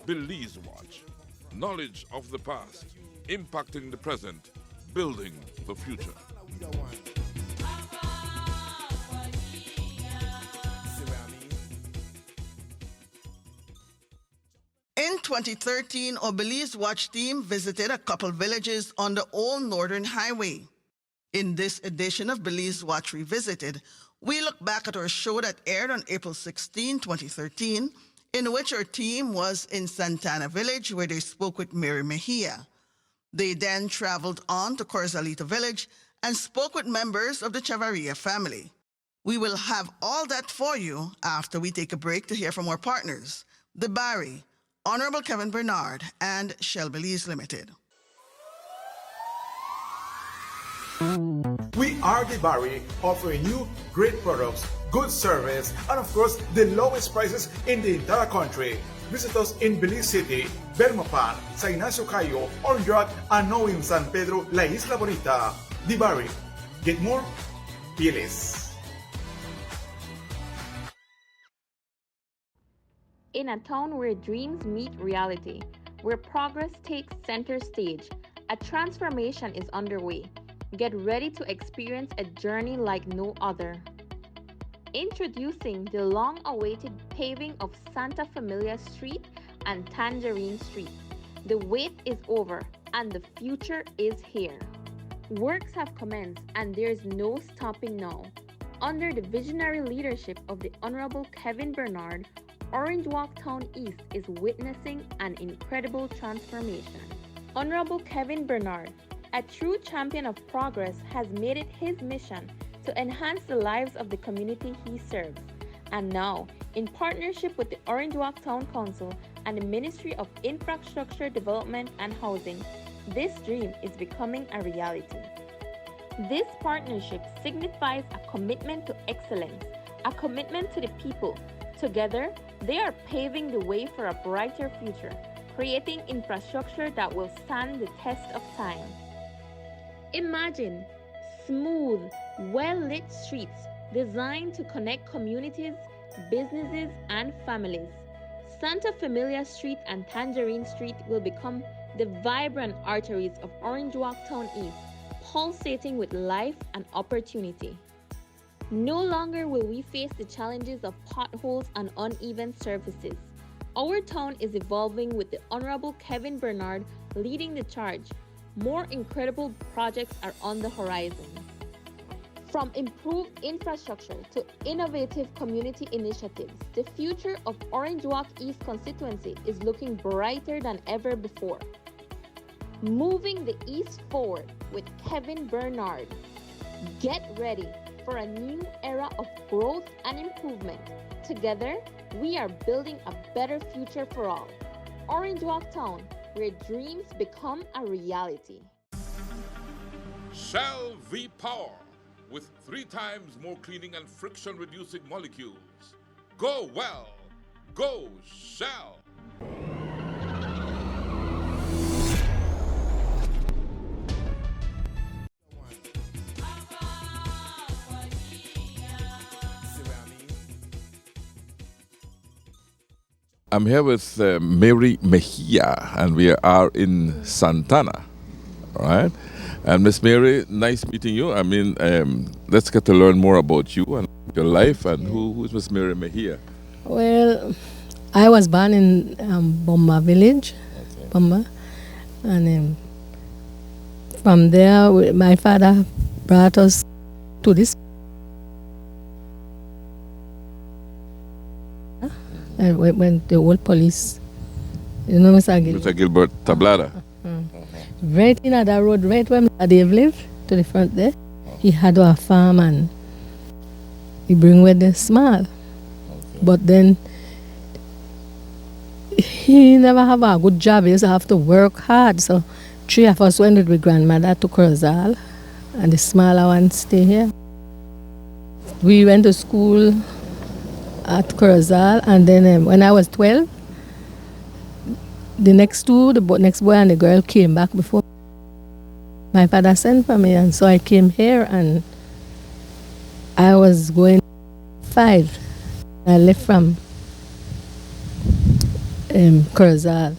Belize Watch. Knowledge of the past, impacting the present, building the future. In 2013, our Belize Watch team visited a couple villages on the Old Northern Highway. In this edition of Belize Watch Revisited, we look back at our show that aired on April 16, 2013, in which our team was in Santana village where they spoke with Mary Mejia. They then traveled on to Corozalito village and spoke with members of the Chavarria family. We will have all that for you after we take a break to hear from our partners, the Barry, Honorable Kevin Bernard, and Shell Belize Limited. We are the Barry, offering you great products, good service, and of course, the lowest prices in the entire country. Visit us in Belize City, Belmopan, San Ignacio Cayo, Orange Rock, and now in San Pedro, La Isla Bonita. The Barry. Get more? Pay less. In a town where dreams meet reality, where progress takes center stage, a transformation is underway. Get ready to experience a journey like no other. Introducing the long-awaited paving of Santa Familia Street and Tangerine Street. The wait is over and the future is here. Works have commenced and there's no stopping now. Under the visionary leadership of the Honorable Kevin Bernard, Orange Walk Town East is witnessing an incredible transformation. Honorable Kevin Bernard, a true champion of progress, has made it his mission to enhance the lives of the community he serves. And now, in partnership with the Orange Walk Town Council and the Ministry of Infrastructure Development and Housing, this dream is becoming a reality. This partnership signifies a commitment to excellence, a commitment to the people. Together, they are paving the way for a brighter future, creating infrastructure that will stand the test of time. Imagine smooth, well-lit streets designed to connect communities, businesses, and families. Santa Familia Street and Tangerine Street will become the vibrant arteries of Orange Walk Town East, pulsating with life and opportunity. No longer will we face the challenges of potholes and uneven surfaces. Our town is evolving with the Honorable Kevin Bernard leading the charge. More incredible projects are on the horizon. From improved infrastructure to innovative community initiatives, the future of Orange Walk East constituency is looking brighter than ever before. Moving the East forward with Kevin Bernard. Get ready for a new era of growth and improvement. Together, we are building a better future for all. Orange Walk Town, where dreams become a reality. Shell V-Power, with 3 times more cleaning and friction-reducing molecules. Go well. Go Shell. I'm here with Mary Mejia, and we are in Santana, all right? And Miss Mary, nice meeting you. I mean, let's get to learn more about you and your life, and who is Miss Mary Mejia? Well, I was born in Bomba village, okay. Bomba, and from there, my father brought us to this. And when the old police, you know, Mr. Gilbert. Mr. Gilbert Tablada. Right in that road, right where Mr. Dave lived, to the front there, he had a farm and he bring with the small. Okay. But then he never have a good job. He used to have to work hard. So 3 of us went with my grandmother to Corozal and the smaller one stay here. We went to school at Corozal, and then when I was 12, the next boy and the girl came back before my father sent for me, and so I came here, and I was going 5. I left from Corozal.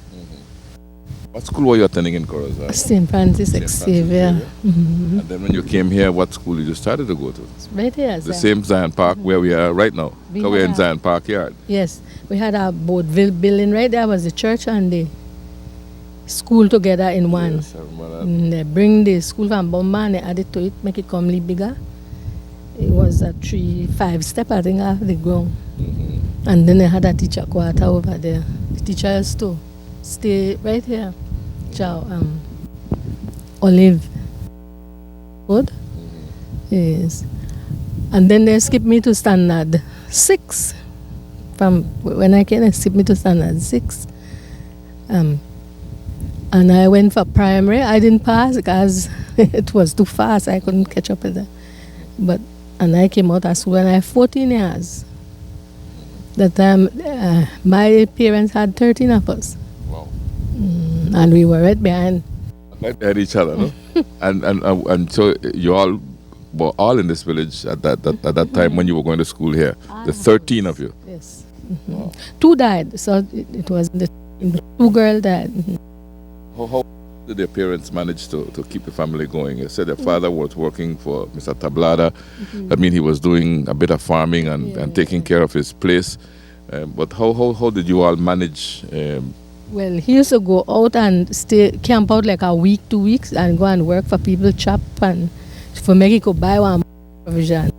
What school were you attending in Corozal? St. Francis St. Francis Xavier. Xavier. And then when you came here, what school did you started to go to? Right here. The same Zion Park where we are right now. Because we're in Zion Park Yard. Yes, we had our boat building right there was the church and the school together in one. Yes, I remember that. They bring the school from Bomba and they add it to it, make it come bigger. It was a 3-5 step, I think, off the ground. And then they had a teacher quarter over there. The teacher used to stay right here. Olive. Good? Yes. And then they skipped me to standard 6. From when I came, they skipped me to standard 6. And I went for primary. I didn't pass because it was too fast. I couldn't catch up with that. And I came out of school when I was 14 years. That time, my parents had 13 of us. Wow. And we were right behind. Right behind each other, no? and so you all were all in this village at that time when you were going to school here. The 13 of you. Yes. Wow. 2 died, so it was the 2 girls died. How did their parents manage to keep the family going? You said their father was working for Mr. Tablada. I mean, he was doing a bit of farming and taking care of his place. But how did you all manage? Well, he used to go out and camp out like a week, 2 weeks, and go and work for people, chop, and for make he could buy one provision.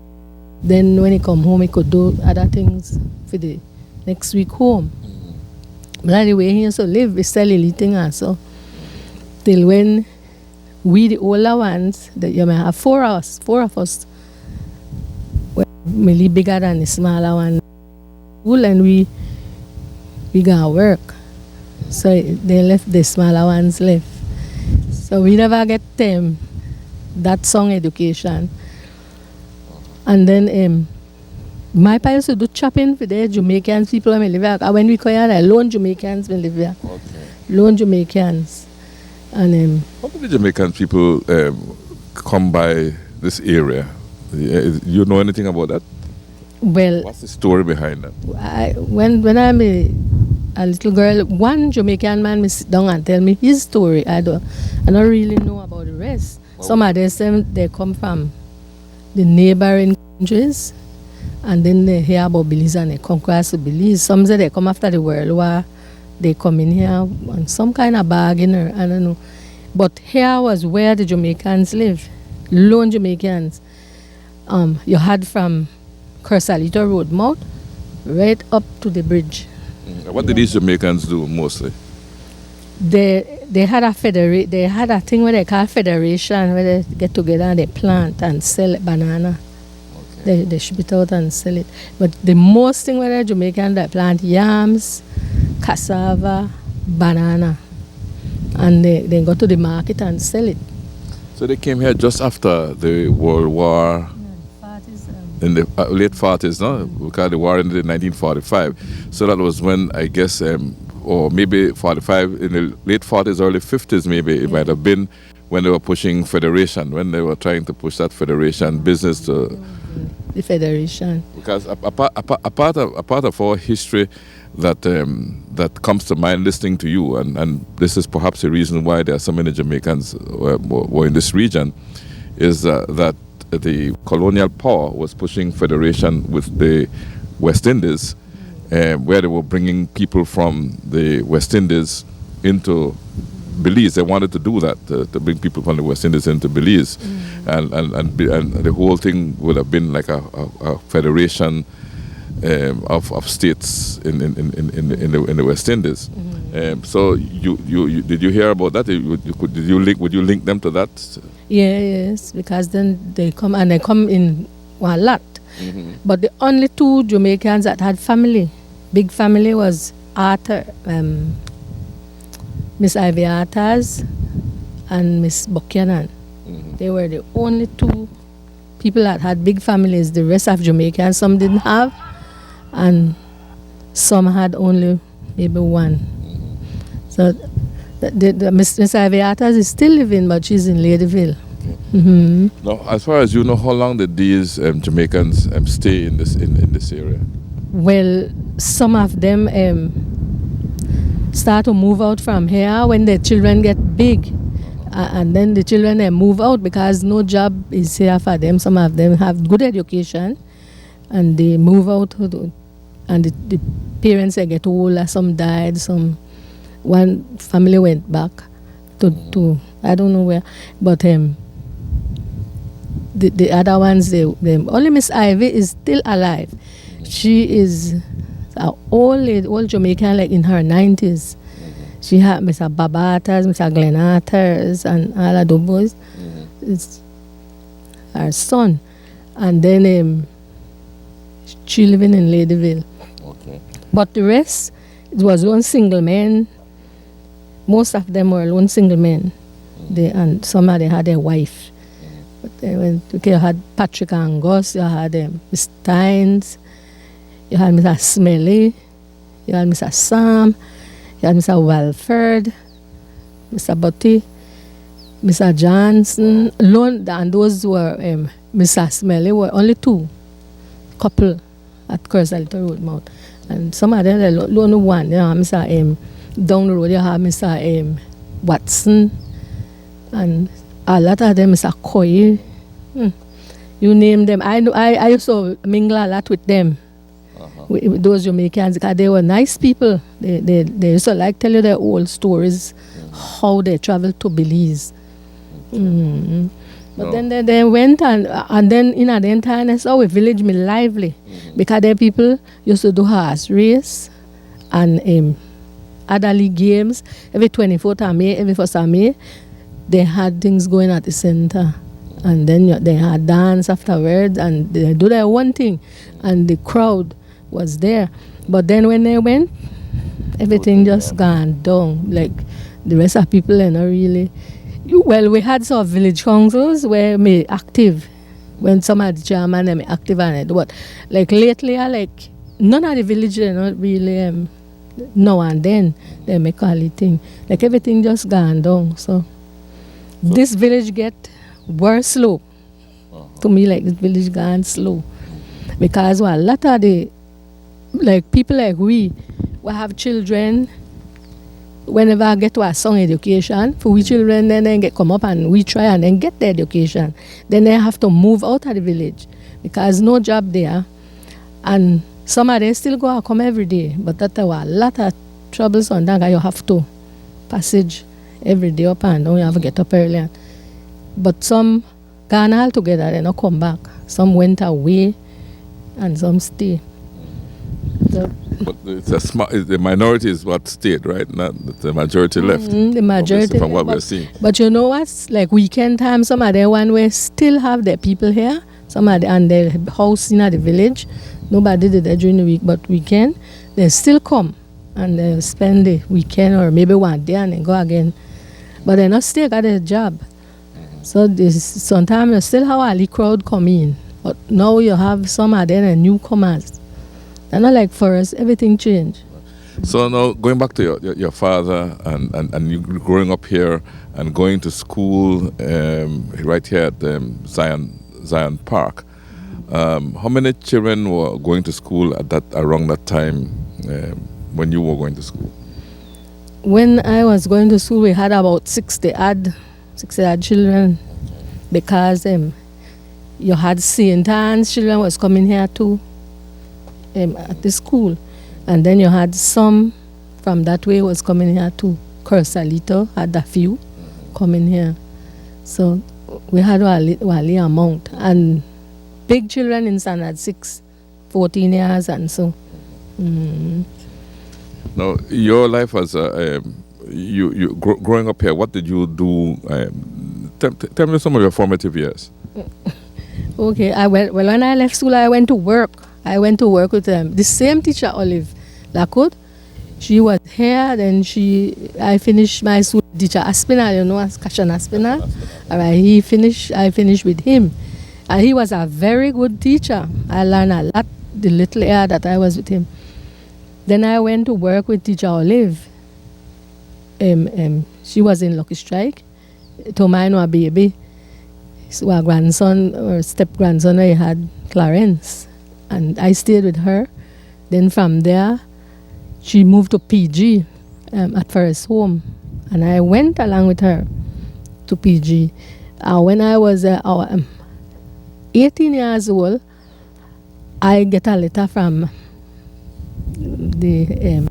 Then when he come home, he could do other things for the next week home. But anyway, he used to live, we sell anything also. Till when we, the older ones, you may have 4 of us, were really bigger than the smaller one. And we gonna work. So they left, the smaller ones left. So we never get them that song education. And then my parents used to do chopping for the Jamaicans, people when we live here. When we call here, lone Jamaicans will live here. Okay. Lone Jamaicans. And how many Jamaican people come by this area? You know anything about that? Well, What's the story behind that? When I'm a little girl, one Jamaican man will sit down and tell me his story. I don't really know about the rest. Some of them, they come from the neighboring countries, and then they hear about Belize and they come across to Belize. Some say they come after the World War. They come in here on some kind of bargain, or I don't know. But here was where the Jamaicans live, lone Jamaicans. You had from Corozalito Road mouth right up to the bridge. What did these Jamaicans do mostly? They had a they had a thing where they call federation, where they get together and they plant and sell banana. Okay. They ship it out and sell it. But the most thing where the Jamaicans, they plant yams, cassava, banana, and they go to the market and sell it. So they came here just after the World War. In the late 40s, no? Because the war ended in 1945. So that was when, I guess, or maybe 45, in the late 40s, early 50s maybe, it might have been when they were pushing federation, when they were trying to push that federation business to... The federation. Because a part of our history that comes to mind listening to you, and this is perhaps the reason why there are so many Jamaicans were in this region, is that the colonial power was pushing federation with the West Indies, where they were bringing people from the West Indies into Belize. They wanted to do that, to bring people from the West Indies into Belize. And the whole thing would have been like a federation of states in the West Indies. So did you hear about that? Would you link them to that? Yes, because then they come in a lot. But the only 2 Jamaicans that had family, big family, was Arthur, Miss Ivy Arthurs and Miss Buchanan. They were the only 2 people that had big families. The rest of Jamaicans, some didn't have, and some had only maybe 1. So the Miss Ivy Arthurs is still living, but she's in Ladyville. Okay. Now, as far as you know, how long did these Jamaicans stay in this area? Well, some of them, start to move out from here when the children get big. And then the children they move out because no job is here for them. Some of them have good education and they move out and the parents they get older, some died, one family went back to I don't know where, but the other ones they only Miss Ivy is still alive. She is an old Jamaican, like in her 90s. She had Mr. Babatas, Mr. Glenatas, and all of those boys. It's her son. And then she living in Ladyville. Okay. But the rest, it was one single man. Most of them were lone single men. And some of them had a wife. But they went, okay, you had Patrick Angus, you had Mr. Tynes, you had Mr. Smelly, you had Mr. Sam, you had Mr. Walford, Mr. Butty, Mr. Johnson, and those were Mr. Smelly were only two couple at Corozalito Roadmouth. And some of them, only one. You know, Mr. Down the road, you have Mr. Watson, and a lot of them, Mr. Coy. You name them. I used to mingle a lot with them. With those Jamaicans, because they were nice people. They used to like tell you their old stories, how they traveled to Belize. But then they went and then in the entire our village me lively because their people used to do horse race and other league games every 24th of May, every 1st of May. They had things going at the center, and then they had dance afterwards, and they do their one thing, and the crowd was there. But then when they went, everything just gone down. Like the rest of people are not really. Well, we had some village councils where me active when some of the chairman them active on it. But like lately, like none of the village are not really now and then they make all the thing. Like everything just gone down. So this village get worse slow. To me, like this village gone slow because a lot of the like people like we have children. Whenever I get to a song education, for we children then get come up and we try and then get the education. Then they have to move out of the village because no job there. And some of them still go and come every day. But that was a lot of troubles on that. You have to passage every day up and down. You have to get up early. But some gone all together, they not come back. Some went away and some stay. So, but the minority is what stayed, right? Not the majority left. The majority from what we're seeing. But you know what? Like weekend time, some of the one where still have their people here. Some of the, and their house in the village. Nobody did it during the week, but weekend they still come and they spend the weekend or maybe one day and then go again. But they not still got a job. So this sometimes you still have a little crowd come in. But now you have some of them newcomers. And not like for us, everything changed. So now going back to your father and you growing up here and going to school right here at Zion Park, how many children were going to school at around that time when you were going to school? When I was going to school, we had about 60 odd children because you had Santana's children was coming here too. At the school, and then you had some from that way was coming here too. Corozalito had a few coming here, so we had a amount, and big children in San had 14 years and so. Now your life as you growing up here, what did you do? Tell me some of your formative years. Okay, when I left school, I went to work. I went to work with the same teacher, Olive Lacote. She was here, then I finished my school teacher Aspinall, you know, Kashan Aspinall. All right, I finished with him. And he was a very good teacher. I learned a lot the little year that I was with him. Then I went to work with teacher Olive. She was in Lucky Strike. To mine was a baby. So our grandson or step-grandson, I had Clarence. And I stayed with her. Then from there, she moved to PG. at first home. And I went along with her to PG. When I was 18 years old, I get a letter from the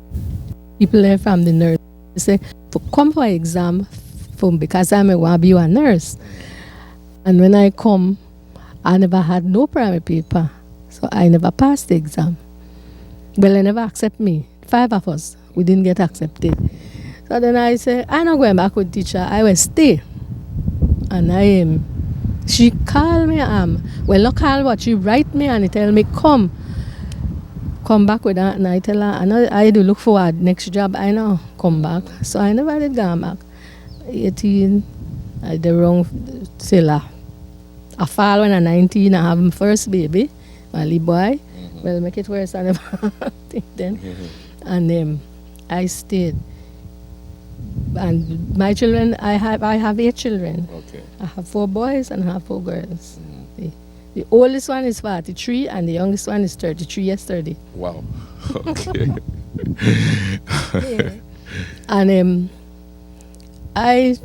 people there from the nurse. They say, come for exam because I'm going to be a nurse. And when I come, I never had no primary paper. So I never passed the exam. Well, they never accept me. 5 of us, we didn't get accepted. So then I said, I'm not going back with teacher. I will stay. And she called me, well, not call, but she write me and tell me, come back with that. And I tell her, I do look forward next job, I know, come back. So I never did go back. 18, I did the wrong sailor. I fall when I'm 19, I have my first baby, my little boy. Well, make it worse, I never think then. And I stayed. And my children, I have 8 children. Okay. I have 4 boys and I have 4 girls. The oldest one is 43 and the youngest one is 33 yesterday. Wow. Okay. Yeah. And I,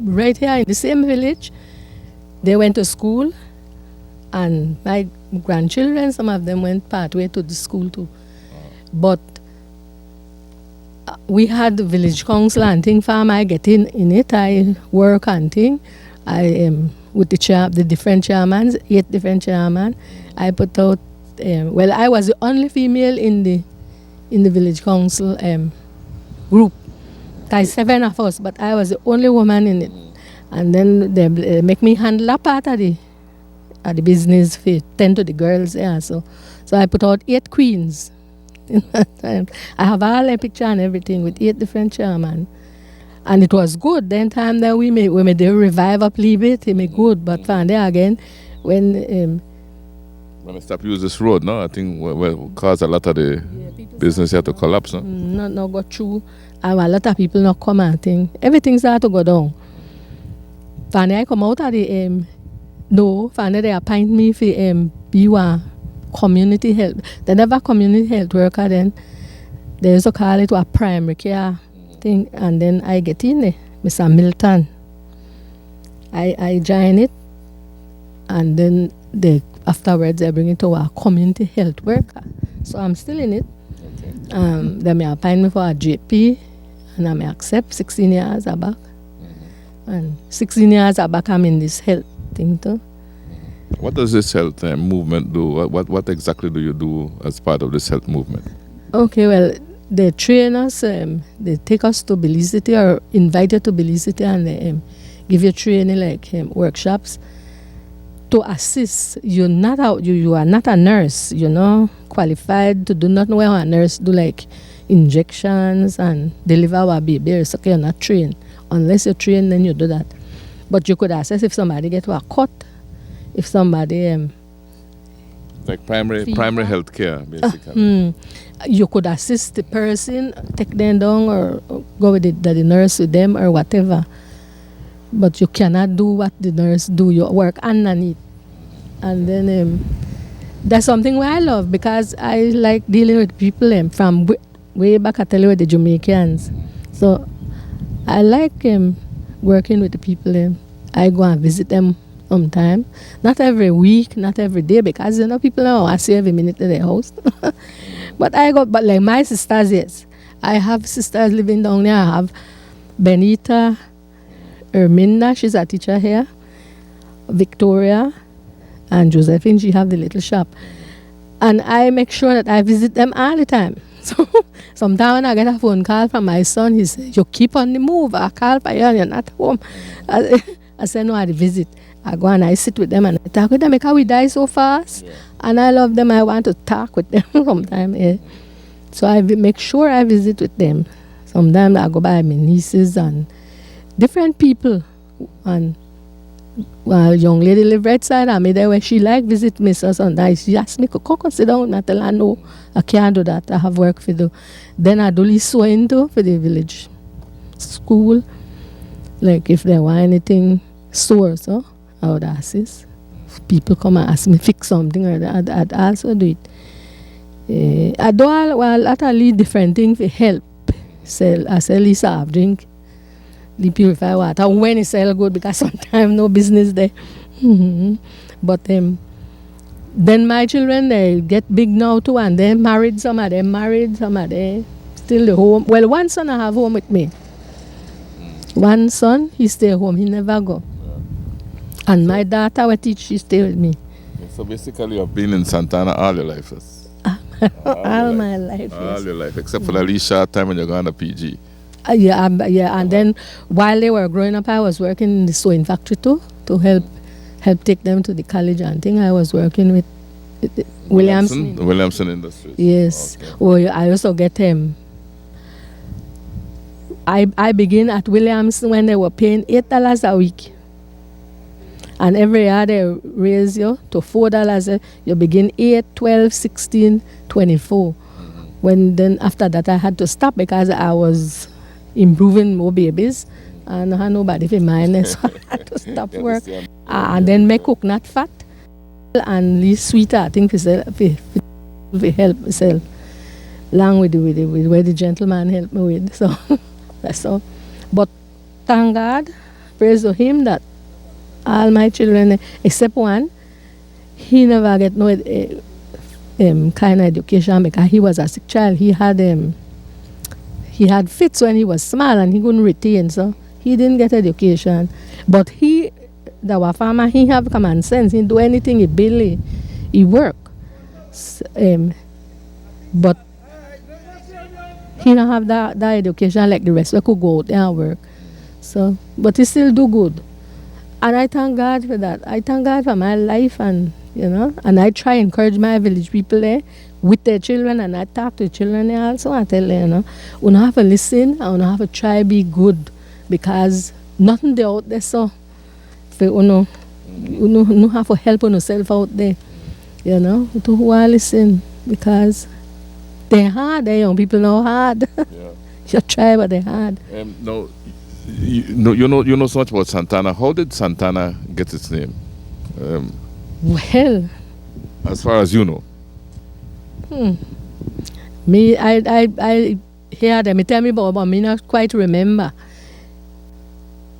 right here in the same village, they went to school, and my grandchildren, some of them went pathway to the school too. But we had the village council and thing farm. I get in it. I work and thing. I am with the different chairmans, 8 different chairmen. I put out. Well, I was the only female in the village council group. There's 7 of us, but I was the only woman in it. And then they make me handle a part of the business, tend to the girls. Yeah, so I put out 8 queens. In that time. I have all a picture and everything with 8 different chairmen. And it was good. Then time that we made the revive up leave it made good. But from there again, when I stop use this road, no? I think caused a lot of the business had to collapse, no? Not go through. And a lot of people not come and think. Everything started to go down. From there I come out of the from there they appoint me for be one community health. They never community health worker then. They used to call it a primary care thing, and then I get in there, Mr. Milton. I join it, and then afterwards they bring it to a community health worker. So I'm still in it. Okay. They may appoint me for a JP, and I may accept 16 years back. And 16 years back I'm in this health thing too. What does this health movement do? What exactly do you do as part of this health movement? Okay, well, they train us, they take us to Belize City or invite you to Belize City, and they give you training like workshops to assist. You are not a nurse, qualified to do not know how a nurse do like injections and deliver our baby. So you're not trained. Unless you're trained, then you do that. But you could assess if somebody get to a cut, if somebody like primary health care, basically. You could assist the person, take them down, or go with the nurse with them, or whatever. But you cannot do what the nurse do. You work underneath. And then that's something where I love, because I like dealing with people from way back, I tell you, with the Jamaicans. So I like working with the people. I go and visit them sometime. Not every week, not every day, because people I see every minute in their house. But like my sisters, yes. I have sisters living down there. I have Benita, Erminda, she's a teacher here, Victoria, and Josephine, she have the little shop. And I make sure that I visit them all the time. So sometimes when I get a phone call from my son, he says, you keep on the move. I call for you and you're not home. I say, no, I visit. I go and I sit with them and I talk with them because we die so fast. Yeah. And I love them. I want to talk with them sometimes. Yeah. So I make sure I visit with them. Sometimes I go by my nieces and different people. And a young lady live right side of me there where she like visit me. So sometimes she ask me, come sit down. I tell her, no, I can't do that. I have work to do. Then I do this sewing too for the village school. Like if they want anything sore, so I would assist. People come and ask me fix something, or I'd also do it. I do a lot of different things for help. I sell the soft drink, the purified water. When it sell good, because sometimes no business there. But then my children, they get big now too, and they're married. Some of them married, some of them still at home. Well, one son I have home with me. One son, he stay home, he never go. And my daughter, what teach, she stay with me. So basically, you've been in Santana all your life. All my life. All Yes. your life, except for the least short time when you're going to PG. Yeah, and then while they were growing up, I was working in the sewing factory too, to help take them to the college and thing. I was working with Williamson. Williamson Industries. Yes. Okay. Well, I also get I begin at Williamson when they were paying $8 a week. And every year they raise you to $4. You begin 8, 12, 16, 24. When then after that I had to stop because I was improving more babies and I had nobody for mine, so I had to stop work. And then make coconut fat and the sweeter, I think, we help myself along with where the gentleman helped me with. So that's all. But thank God, praise to him that all my children, except one, he never get no kind of education because he was a sick child. He had fits when he was small and he couldn't retain, so he didn't get education. But the farmer, he have common sense. He do anything, he build, he work. But he don't have that education like the rest. We could go out there and work. So, but he still do good. And I thank God for that. I thank God for my life, and and I try to encourage my village people there with their children, and I talk to children there also. I tell them, you have to listen and you have to try be good, because nothing there out there, so you have to help yourself out there, to who are listen, because they're hard. The young people know hard. Yeah. You try, but they're hard. No, you know so much about Santana. How did Santana get its name? Well, As far as you know. Me, I hear them. They tell me about, but me not quite remember.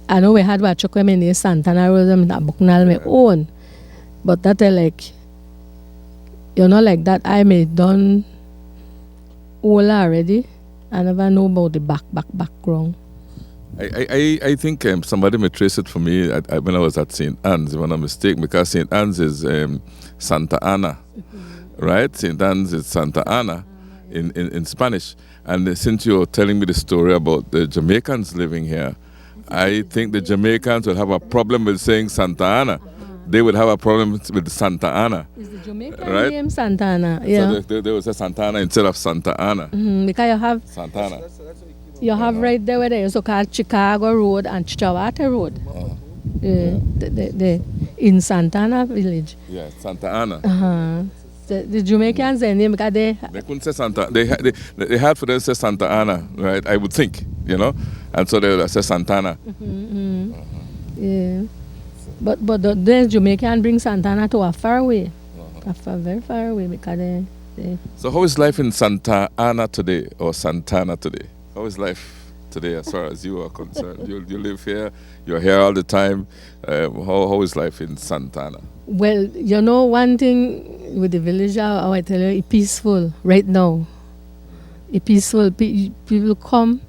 I know we had what chocolate in Santana Rosam that Bucknell my own, but that like, like that. I may done all already. I never know about the background. I think somebody may trace it for me when I was at St. Anne's, if I'm not mistaken, because St. Anne's is Santa Ana, right? St. Anne's is Santa Ana in Spanish. And since you're telling me the story about the Jamaicans living here, I think the Jamaicans will have a problem with saying Santa Ana. They would have a problem with Santa Ana. Is the Jamaican right? name Santana? Yeah. So they would say Santana instead of Santa Ana. Because you have Santana. You have right there where they also call Chicago Road and Chichawata Road. In Santana village. Yeah, Santa Ana. The Jamaicans, their name, because they couldn't say Santa. They had for them to say Santa Ana, right? I would think, and so they would say Santana. Yeah. But the Jamaican bring Santana to a far away, very far away, because they. So how is life in Santa Ana today, or Santana today? How is life today as far as you are concerned? You live here, you're here all the time. How is life in Santana? Well, one thing with the village, I tell you, it's peaceful right now. It's peaceful. People come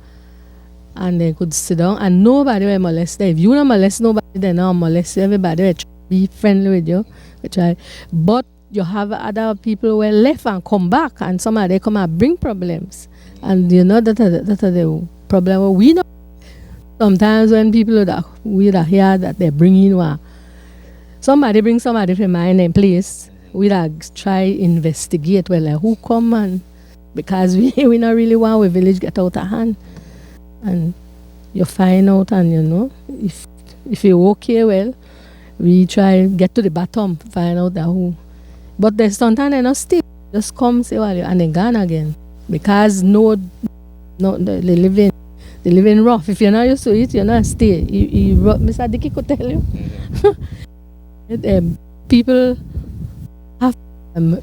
and they could sit down and nobody will molest them. If you don't molest nobody, they don't molest everybody. They be friendly with you. But you have other people who are left and come back, and some of them come and bring problems. And that the problem. We know sometimes when people we hear that they're bringing somebody bring somebody from mind and place, we try investigate who come, and because we not really want our village get out of hand. And you find out, and if you're okay, well, we try get to the bottom, find out who. But there's sometimes they not stay, just come say and then gone again, because they live in rough. If you're not used to it, you're not stay. Mr. Dickey could tell you. People have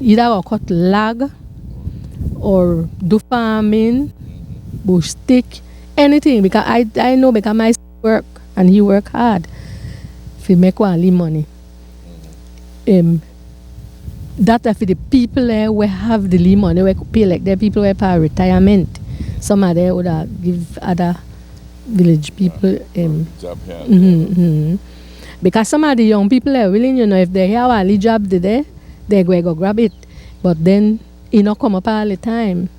either cut lag or do farming bush stick, anything. Because I know because my son work and he work hard to make one little money. That for the people there we have the little money we could pay like the people who pay retirement. Some of them would give other village people job here. because some of the young people are willing, if they have a little job today, they go grab it. But then it not come up all the time.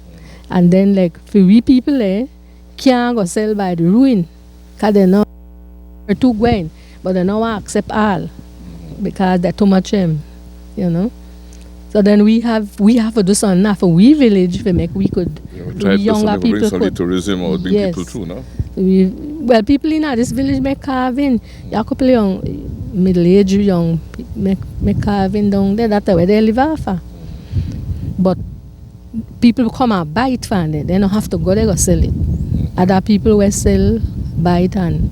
And then like for we people can't go sell by the ruin. Because they're too going. But they don't want to accept all. Because they're too much So then we have to do something now for we village to make we could Try to younger bring people some could. tourism or bring Yes. people through, no? Well, people in this village make carving. You have a couple of young, middle-aged young make carving down there. That's where they live off. But people come and buy it from them. They don't have to go there to sell it. Other people will sell, buy it and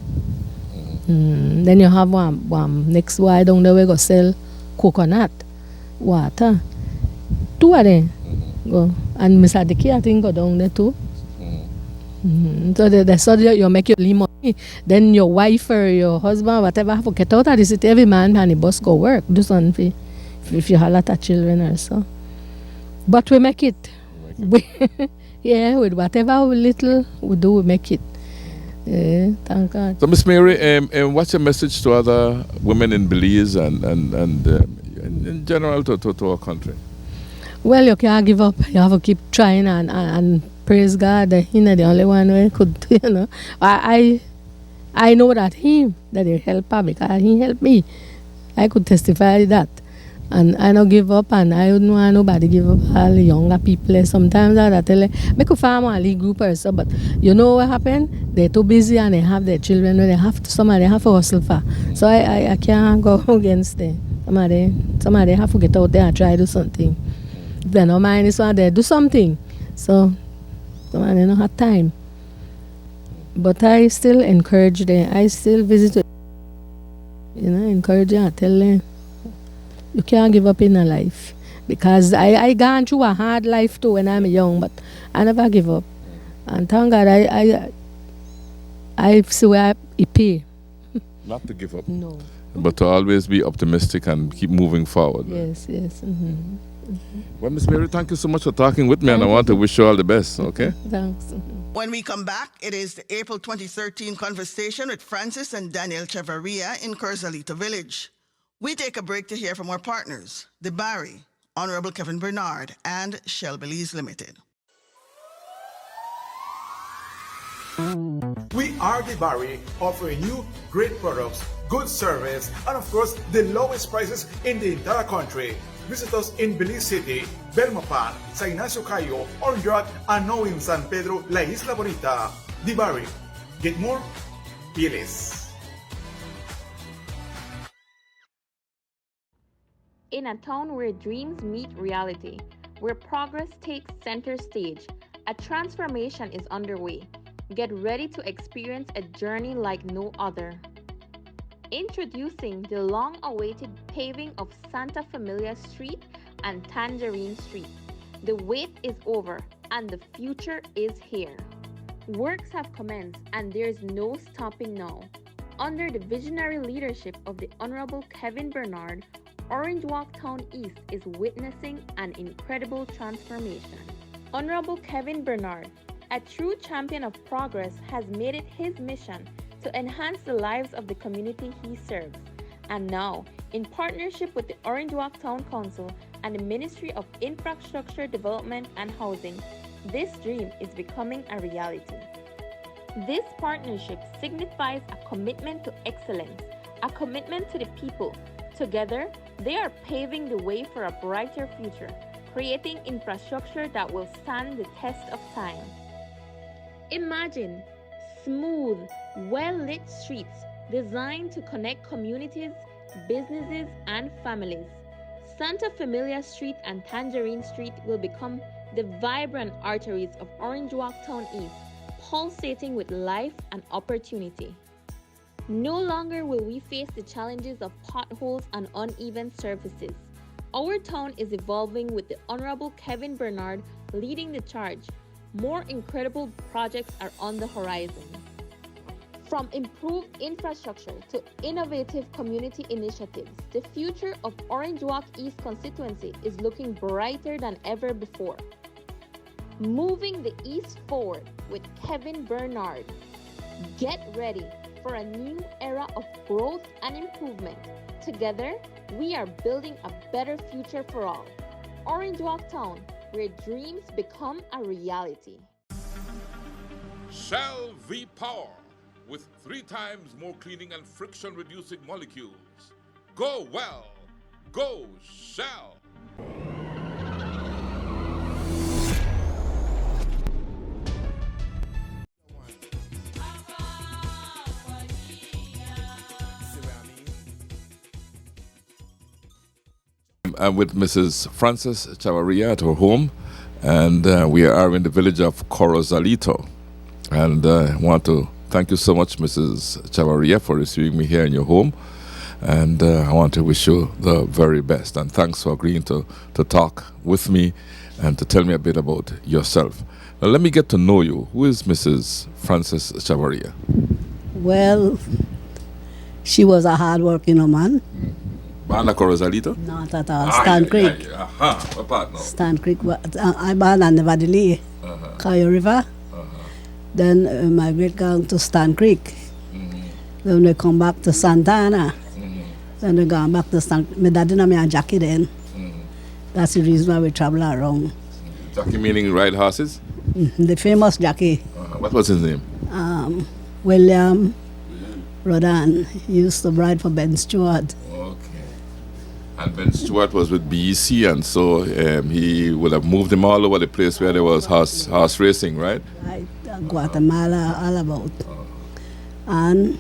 then you have one next wire down there we go sell coconut water. Two of them go. And Mr. Dicky I think go down there too. So you make your little money. Then your wife or your husband, whatever, have to get out of the city. Every man and the boss go work. Do something if you have a lot of children or so. But we make it. Yeah, with whatever little we do, we make it. Thank God. So, Miss Mary, what's your message to other women in Belize and in general to our country? Well, you can't give up. You have to keep trying and praise God. The only one who could, I know that he helped her because he helped me. I could testify that. And I don't give up, and I don't want nobody give up. All the younger people, sometimes I tell them, make a farm or a league group or so, but you know what happened? They're too busy and they have their children where they have to, some of them have to hustle for. So I can't go against them. Some of them have to get out there and try to do something. If they don't mind this one, they do something. So some of them don't have time. But I still encourage them. I still visit, encourage them and tell them, you can't give up in a life. Because I gone through a hard life too when I'm young, but I never give up. And thank God I see where it pay. Not to give up. No. But to always be optimistic and keep moving forward. Yes. Well, Miss Mary, thank you so much for talking with me, and I want to wish you all the best, okay? Thanks. When we come back, it is the April 2013 conversation with Francis and Daniel Chavarria in Corozalito Village. We take a break to hear from our partners, the Barry, Honorable Kevin Bernard, and Shell Belize Limited. We are the Barry, offering you great products, good service, and of course, the lowest prices in the entire country. Visit us in Belize City, Belmopan, San Ignacio Cayo, Orange Rock, and now in San Pedro, La Isla Bonita. The Barry. Get more? Feel this. In a town where dreams meet reality, where progress takes center stage, a transformation is underway. Get ready to experience a journey like no other. Introducing the long-awaited paving of Santa Familia Street and Tangerine Street. The wait is over and the future is here. Works have commenced and there's no stopping now. Under the visionary leadership of the Honorable Kevin Bernard, Orange Walk Town East is witnessing an incredible transformation. Honorable Kevin Bernard, a true champion of progress, has made it his mission to enhance the lives of the community he serves. And now, in partnership with the Orange Walk Town Council and the Ministry of Infrastructure Development and Housing, this dream is becoming a reality. This partnership signifies a commitment to excellence, a commitment to the people. Together, they are paving the way for a brighter future, creating infrastructure that will stand the test of time. Imagine smooth, well-lit streets designed to connect communities, businesses, and families. Santa Familia Street and Tangerine Street will become the vibrant arteries of Orange Walk Town East, pulsating with life and opportunity. No longer will we face the challenges of potholes and uneven surfaces. Our town is evolving with the Honorable Kevin Bernard leading the charge, more incredible projects are on the horizon. From improved infrastructure to innovative community initiatives, the future of Orange Walk East constituency is looking brighter than ever before. Moving the East forward with Kevin Bernard. Get ready for a new era of growth and improvement. Together, we are building a better future for all. Orange Walk Town, where dreams become a reality. Shell V-Power with 3 times more cleaning and friction-reducing molecules. Go well. Go Shell. I'm with Mrs. Frances Chavarria at her home, and we are in the village of Corozalito. And I want to thank you so much, Mrs. Chavarria, for receiving me here in your home. And I want to wish you the very best. And thanks for agreeing to talk with me and to tell me a bit about yourself. Now, let me get to know you. Who is Mrs. Frances Chavarria? Well, she was a hard-working woman. Born at Corozalito? Not at all. Stan Creek. What part now? Stan Creek. I born on Never Delay, Cayo River. Then migrate down to Stan Creek. Then we come back to Santana. Then we gone back to Stan. My dad didn't have a jockey then. That's the reason why we travel around. Jockey meaning ride horses? The famous jockey, What was his name? William Rodan. He used to ride for Ben Stewart. Okay. And Ben Stewart was with BEC, and so he would have moved him all over the place where there was horse racing, right? Right, Guatemala, all about. And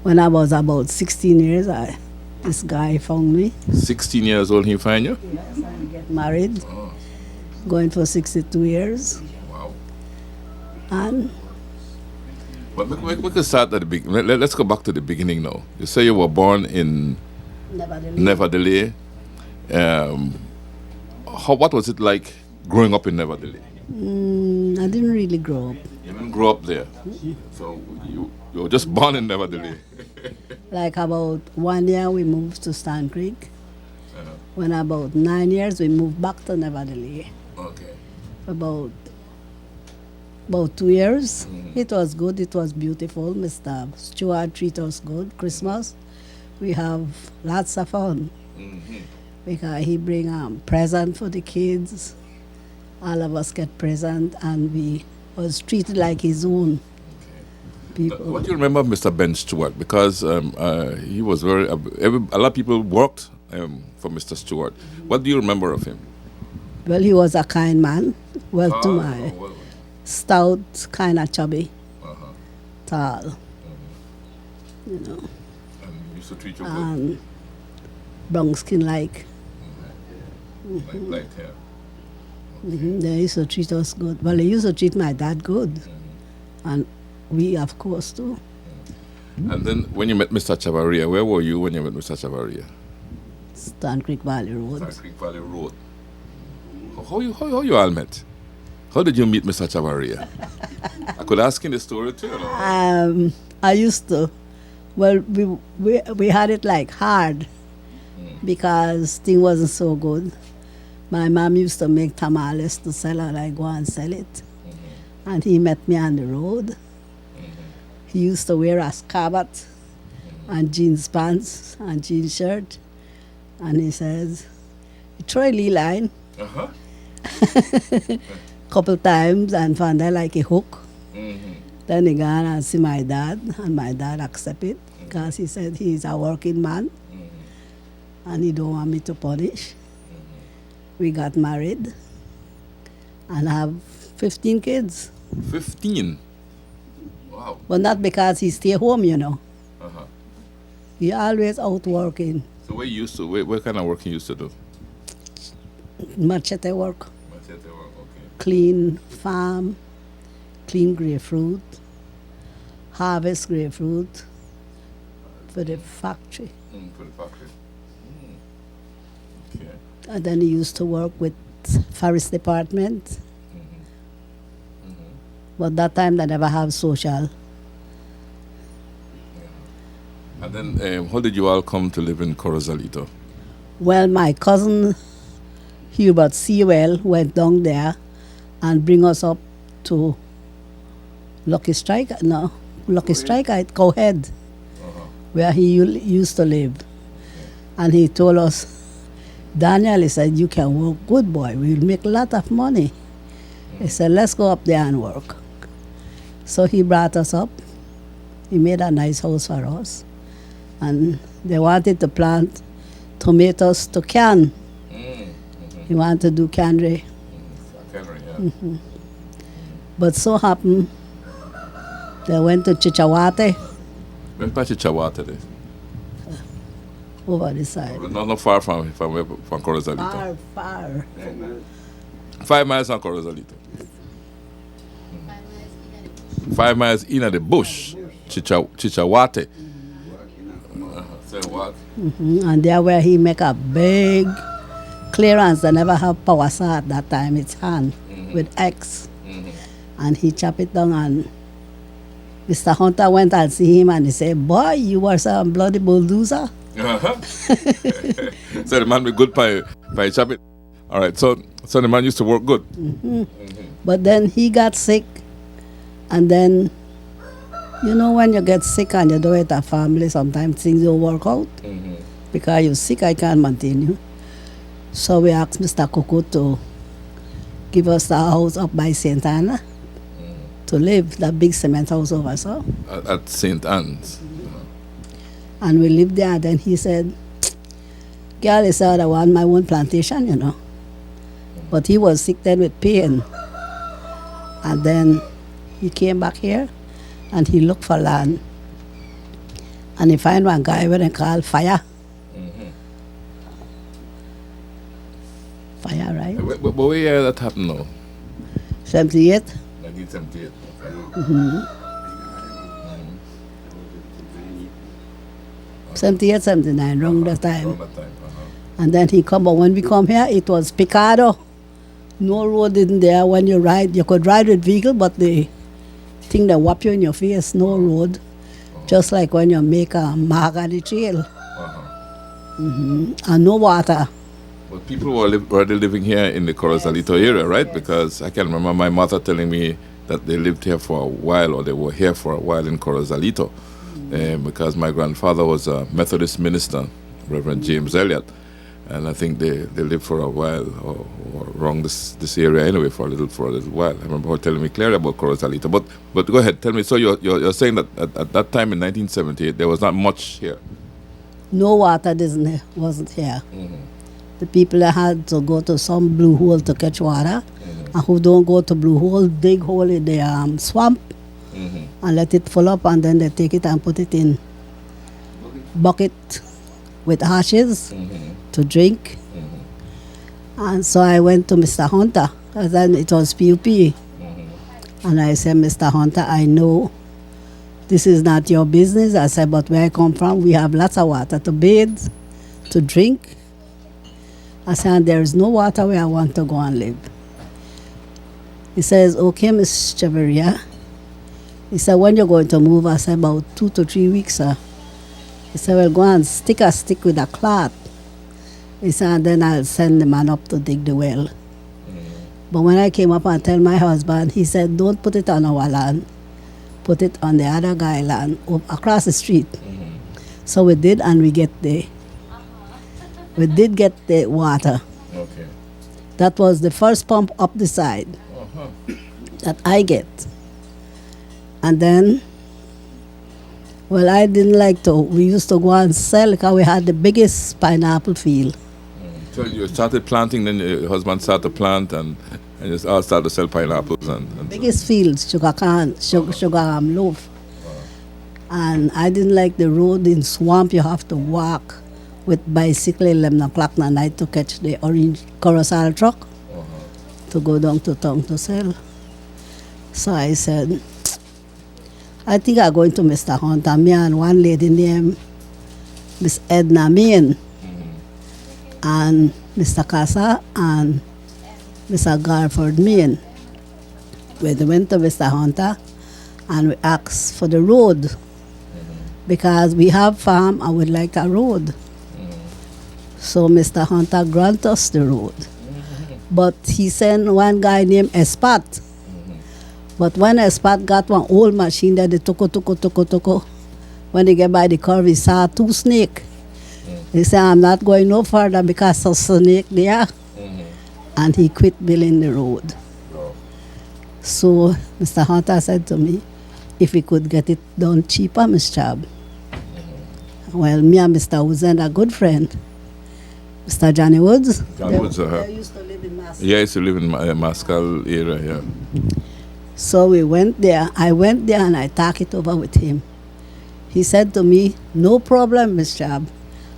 when I was about 16 years, this guy found me. 16 years old, he find you? Yes, I get married, going for 62 years. Wow. And But we could start at the beginning. Let's go back to the beginning now. You say you were born in Never Delay. What was it like growing up in Never Delay? I didn't really grow up. You didn't grow up there. So you were just born in Never Delay. Like about 1 year, we moved to Stan Creek. When about 9 years, we moved back to Never Delay. Okay. About 2 years. It was good. It was beautiful. Mr. Stewart treated us good. Christmas, we have lots of fun. Because he bring present for the kids. All of us get present, and we was treated like his own people. What do you remember of Mr. Ben Stewart? Because he was very... a lot of people worked for Mr. Stewart. What do you remember of him? Well, he was a kind man. Well, to my stout, kind of chubby, tall. You know. And he used to treat you good? Brown skin like. Like hair. They used to treat us good. Well, they used to treat my dad good. And we, of course, too. And then when you met Mr. Chavarria, where were you when you met Mr. Chavarria? Stan Creek Valley Road. Stan Creek Valley Road. How you all met? How did you meet Mr. Chavarria? I could ask him the story too. You know? I used to. Well, we had it like hard because thing wasn't so good. My mom used to make tamales to sell, and I go and sell it. And he met me on the road. He used to wear a scarlet and jeans pants and jeans shirt. And he says, "Try Lee line." Couple times and found that like a hook. Then he gone and see my dad, and my dad accept it because he said he's a working man and he don't want me to punish. We got married and have 15 kids. 15? Wow. But not because he stay home, you know. He always out working. So what kind of work you used to do? Machete work. Machete work, okay. Clean farm, clean grapefruit, harvest grapefruit for the factory. For the factory. Okay. And then he used to work with forest department, But that time they never have social. And then, how did you all come to live in Corozalito? Well, my cousin Hubert Sewell went down there and bring us up to Lucky Strike, no, Lucky Strike at Cowhead, where he used to live. And he told us, Daniel, he said, you can work good, boy. We'll make a lot of money. He said, let's go up there and work. So he brought us up. He made a nice house for us. And they wanted to plant tomatoes to can. He wanted to do cannery. Cannery, yeah. But so happened, they went to Chichawate Where's Chichawate there? over the side. Not far from Corozalito. Far. 5 miles from Corozalito. 5 miles in the bush. Chichawate. Say what? And there where he make a big clearance. They never have power saw at that time. It's hand with X. And he chop it down, and Mr. Hunter went and see him and he said, boy, you were some bloody bulldozer. So the man be good by chop it. All right, so the man used to work good. But then he got sick, and then, you know, when you get sick and you do it at family, sometimes things don't work out. Because you're sick, I can't maintain you. So we asked Mr. Coco to give us the house up by Santana to live, that big cement house over so. At St. Anne's. And we lived there, and then he said, girl, he said, I want my own plantation, you know. But he was sick then with pain. And then he came back here and he looked for land. And he found one guy where they call Fire. Fire, right? But where year that happened now? 78. 1978. Mm-hmm. 78, 79, around that time. Around that time. And then he come, but when we come here, it was Picado. No road in there. When you ride, you could ride with vehicle, but the thing that whap you in your face, no road. Just like when you make a mahogany trail. And no water. But people were already living here in the Corozalito area, right? Yes. Because I can remember my mother telling me that they lived here for a while, or they were here for a while in Corozalito. Because my grandfather was a Methodist minister, Reverend James Elliott. And I think they lived for a while, or around this area anyway, for a little while. I remember her telling me clearly about Corozalito. But go ahead, tell me. So you're saying that at that time in 1978 there was not much here. No water wasn't here. The people that had to go to some blue hole to catch water, and who don't go to blue hole, dig hole in the swamp, and let it full up, and then they take it and put it in bucket with ashes to drink. And so I went to Mr. Hunter, and then it was PUP. And I said, Mr. Hunter, I know this is not your business. I said, but where I come from, we have lots of water to bathe, to drink. I said, there is no water where I want to go and live. He says, okay, Miss Cheveria. He said, when you're going to move? I said, about 2 to 3 weeks, sir. He said, well, go and stick a stick with a cloth. He said, and then I'll send the man up to dig the well. But when I came up and tell my husband, he said, don't put it on our land. Put it on the other guy's land across the street. So we did, and we get there. We did get the water. Okay. That was the first pump up the side that I get. And then, well, I didn't like to. We used to go and sell because we had the biggest pineapple field. So you started planting, then your husband started to plant, and you all started to sell pineapples and Biggest fields, sugar loaf. And I didn't like the road in swamp. You have to walk with bicycle 11 o'clock at night to catch the orange Corozal truck to go down to town to sell. So I said, I think I'm going to Mr. Hunter. Me and one lady named Miss Edna Main, and Mr. Casa and Mr. Garford Main. we went to Mr. Hunter and we asked for the road because we have farm and we'd like a road. So Mr. Hunter grant us the road. But he sent one guy named Espat. But when Espat got one old machine that they took. When they get by the curve, he saw 2 snakes. He said, I'm not going no further because of snake there. And he quit building the road. So Mr. Hunter said to me, if we could get it done cheaper, Miss Chab. Well, me and Mr. Woods and a good friend, Mr. Johnny Woods. John Woods, They used to live in Massachusetts. Yeah, I used to live in Mascal area, yeah. So we went there. I went there and I talked it over with him. He said to me, no problem, Miss Chab.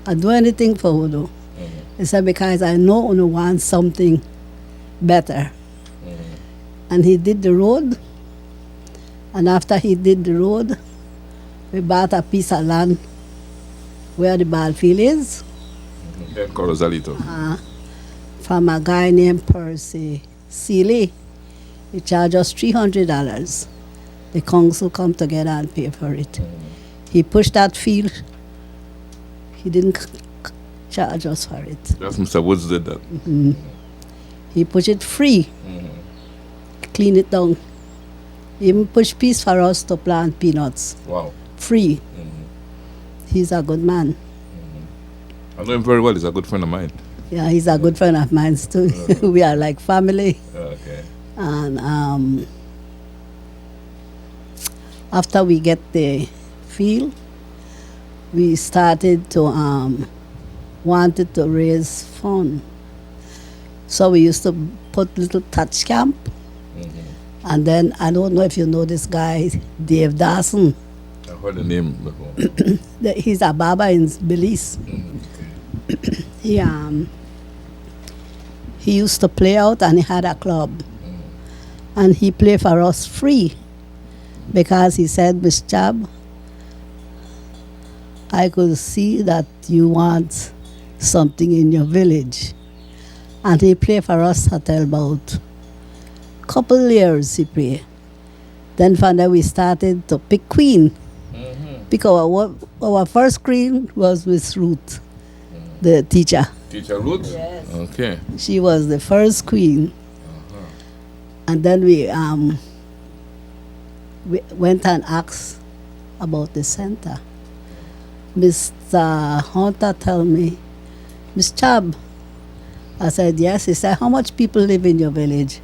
I'll do anything for Udo. He said, because I know Udo wants something better. And he did the road. And after he did the road, we bought a piece of land where the ball field is In Corozalito. from a guy named Percy Seeley. He charged us $300. The council come together and pay for it. He pushed that field. He didn't charge us for it. That's Mr. Woods did that. He pushed it free. Clean it down. He even pushed peace for us to plant peanuts. Wow. Free. He's a good man. I know him very well. He's a good friend of mine. Yeah, he's a good friend of mine too. We are like family. Okay. And after we get the field, we started to wanted to raise fund. So we used to put little touch camp. And then I don't know if you know this guy, Dave Dawson. I've heard the name before. He's a barber in Belize. He used to play out and he had a club. And he played for us free because he said, Miss Chab, I could see that you want something in your village. And he played for us until about couple years he played. Then from there we started to pick queen. Because our first queen was Miss Ruth, the teacher. Teacher Ruth? Yes. Okay. She was the first queen. And then we went and asked about the center. Mr. Hunter told me, Miss Chubb. I said, yes. He said, how much people live in your village?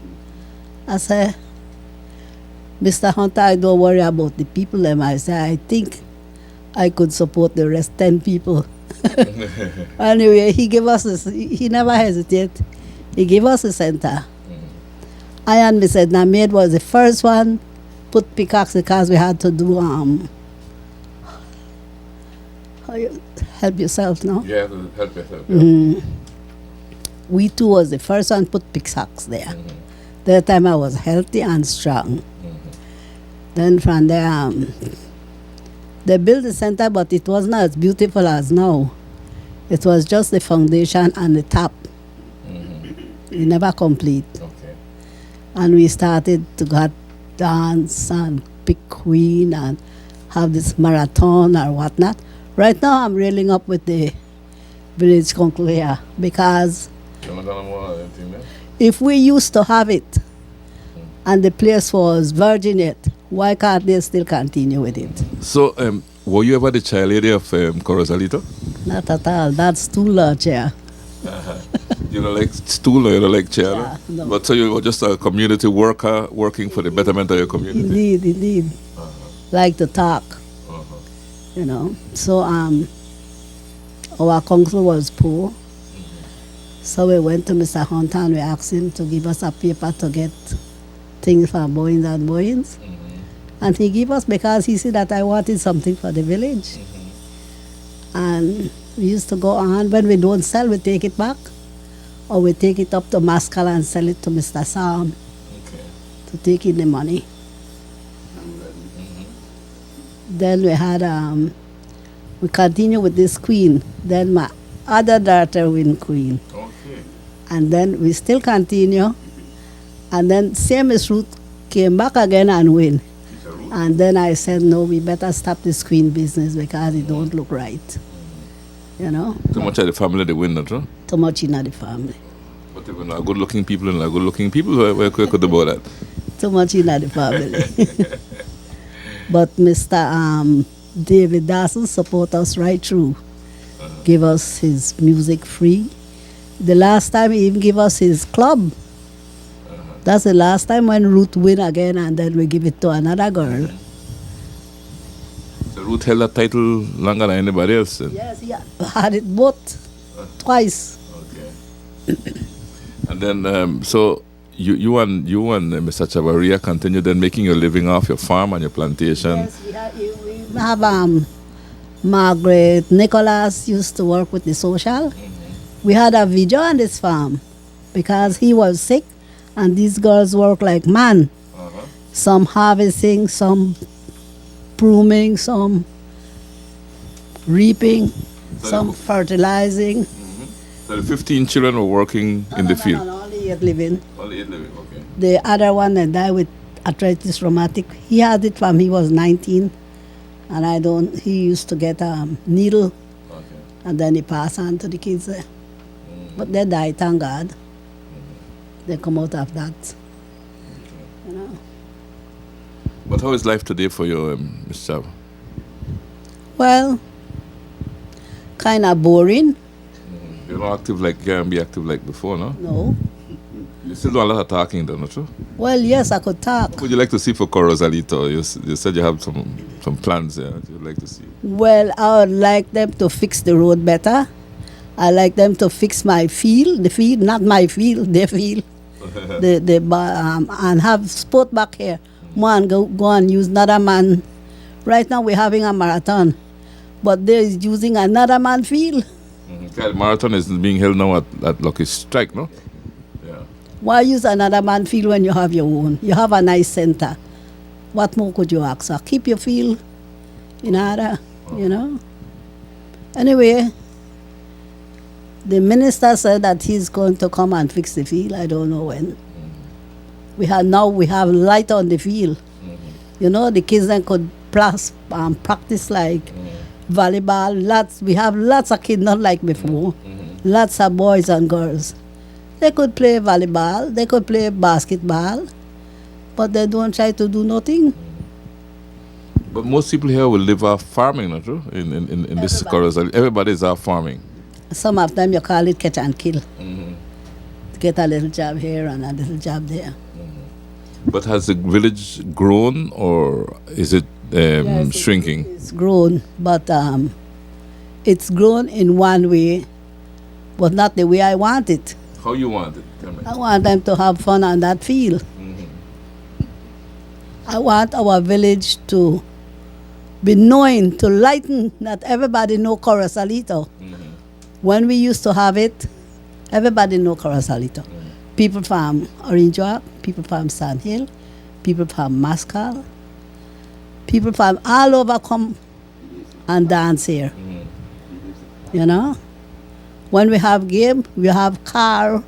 I said, Mr. Hunter, I don't worry about the people. I said, I think I could support the rest 10 people. Anyway, he gave us this, he never hesitated. He gave us a center. I and Mr. Named was the first one put pickaxe because we had to do help yourself, no? You have to help yourself. Yeah. We too was the first one put pickaxe there. That time I was healthy and strong. Then from there, they built the center, but it was not as beautiful as now. It was just the foundation and the top. It never complete. Okay. And we started to go dance and pick queen and have this marathon or whatnot. Right now I'm reeling up with the village council here because if we used to have it and the place was virgin yet, why can't they still continue with it? So, were you ever the child lady of Corozalito? Not at all. That's too large here. You don't like stool or you don't like chair? Yeah, no. But so you were just a community worker working for the betterment of your community? Indeed. Like to talk. You know. So our council was poor. So we went to Mr. Hunter and we asked him to give us a paper to get things for boys and boys. And he gave us because he said that I wanted something for the village. And we used to go on. When we don't sell, we take it back. Or we take it up to Mascal and sell it to Mr. Sam to take in the money. Then we had, we continue with this queen. Then my other daughter win queen. Okay. And then we still continue. And then same as Ruth came back again and win. And then I said, no, we better stop this queen business because it don't look right. You know? Too much of the family they win, not true? Too much in the family. But even good looking people and good looking people, where could they about that? Too much in the family. But Mr. David Dawson support us right through. Give us his music free. The last time he even gave us his club. That's the last time when Ruth win again and then we give it to another girl. So Ruth held that title longer than anybody else then? Yes, he had it both. Twice. Okay. And then, so you and Mr. Chavarria continued then making your living off your farm and your plantation? Yes, we have Margaret Nicholas used to work with the social. We had a video on this farm because he was sick and these girls work like man. Some harvesting, some pruning, some reaping, some fertilizing. So the 15 children were working in the field? No, only 8 living. Only 8 living, okay. The other one that died with arthritis rheumatic, he had it from he was 19. And he used to get a needle. Okay. And then he passed on to the kids there. But they died, thank God. They come out of that. You know. But how is life today for you, Ms. Chav? Well, kind of boring. You're not active like you can be active like before, no? No. You still do a lot of talking, though, not true? Well, yes, I could talk. What would you like to see for Corozalito? You said you have some plans there that you'd like to see. Well, I would like them to fix the road better. I like them to fix my field, the field, not my field, their field. And have sport back here. Man, go and use another man. Right now we're having a marathon, but they're using another man field. The marathon is being held now at Lucky Strike, no? Yeah. Why use another man field when you have your own? You have a nice center. What more could you ask? So keep your field in order, you know. Anyway, the minister said that he's going to come and fix the field. I don't know when. We have light on the field. You know, the kids then could practice like volleyball. We have lots of kids, not like before. Lots of boys and girls. They could play volleyball, they could play basketball, but they don't try to do nothing. But most people here will live off farming, not true? In this Corozal. Everybody is off farming. Some of them you call it catch and kill. To get a little job here and a little job there. But has the village grown or is it Yes, shrinking? It's grown, but it's grown in one way, but not the way I want it. How you want it? Tell me. I want them to have fun on that field. I want our village to be knowing, to lighten, that everybody know Corozalito. When we used to have it, everybody know Corozalito. People from Orange Walk, people from Sand Hill, people from Mascal, people from all over come and dance here. You know? When we have game, we have car,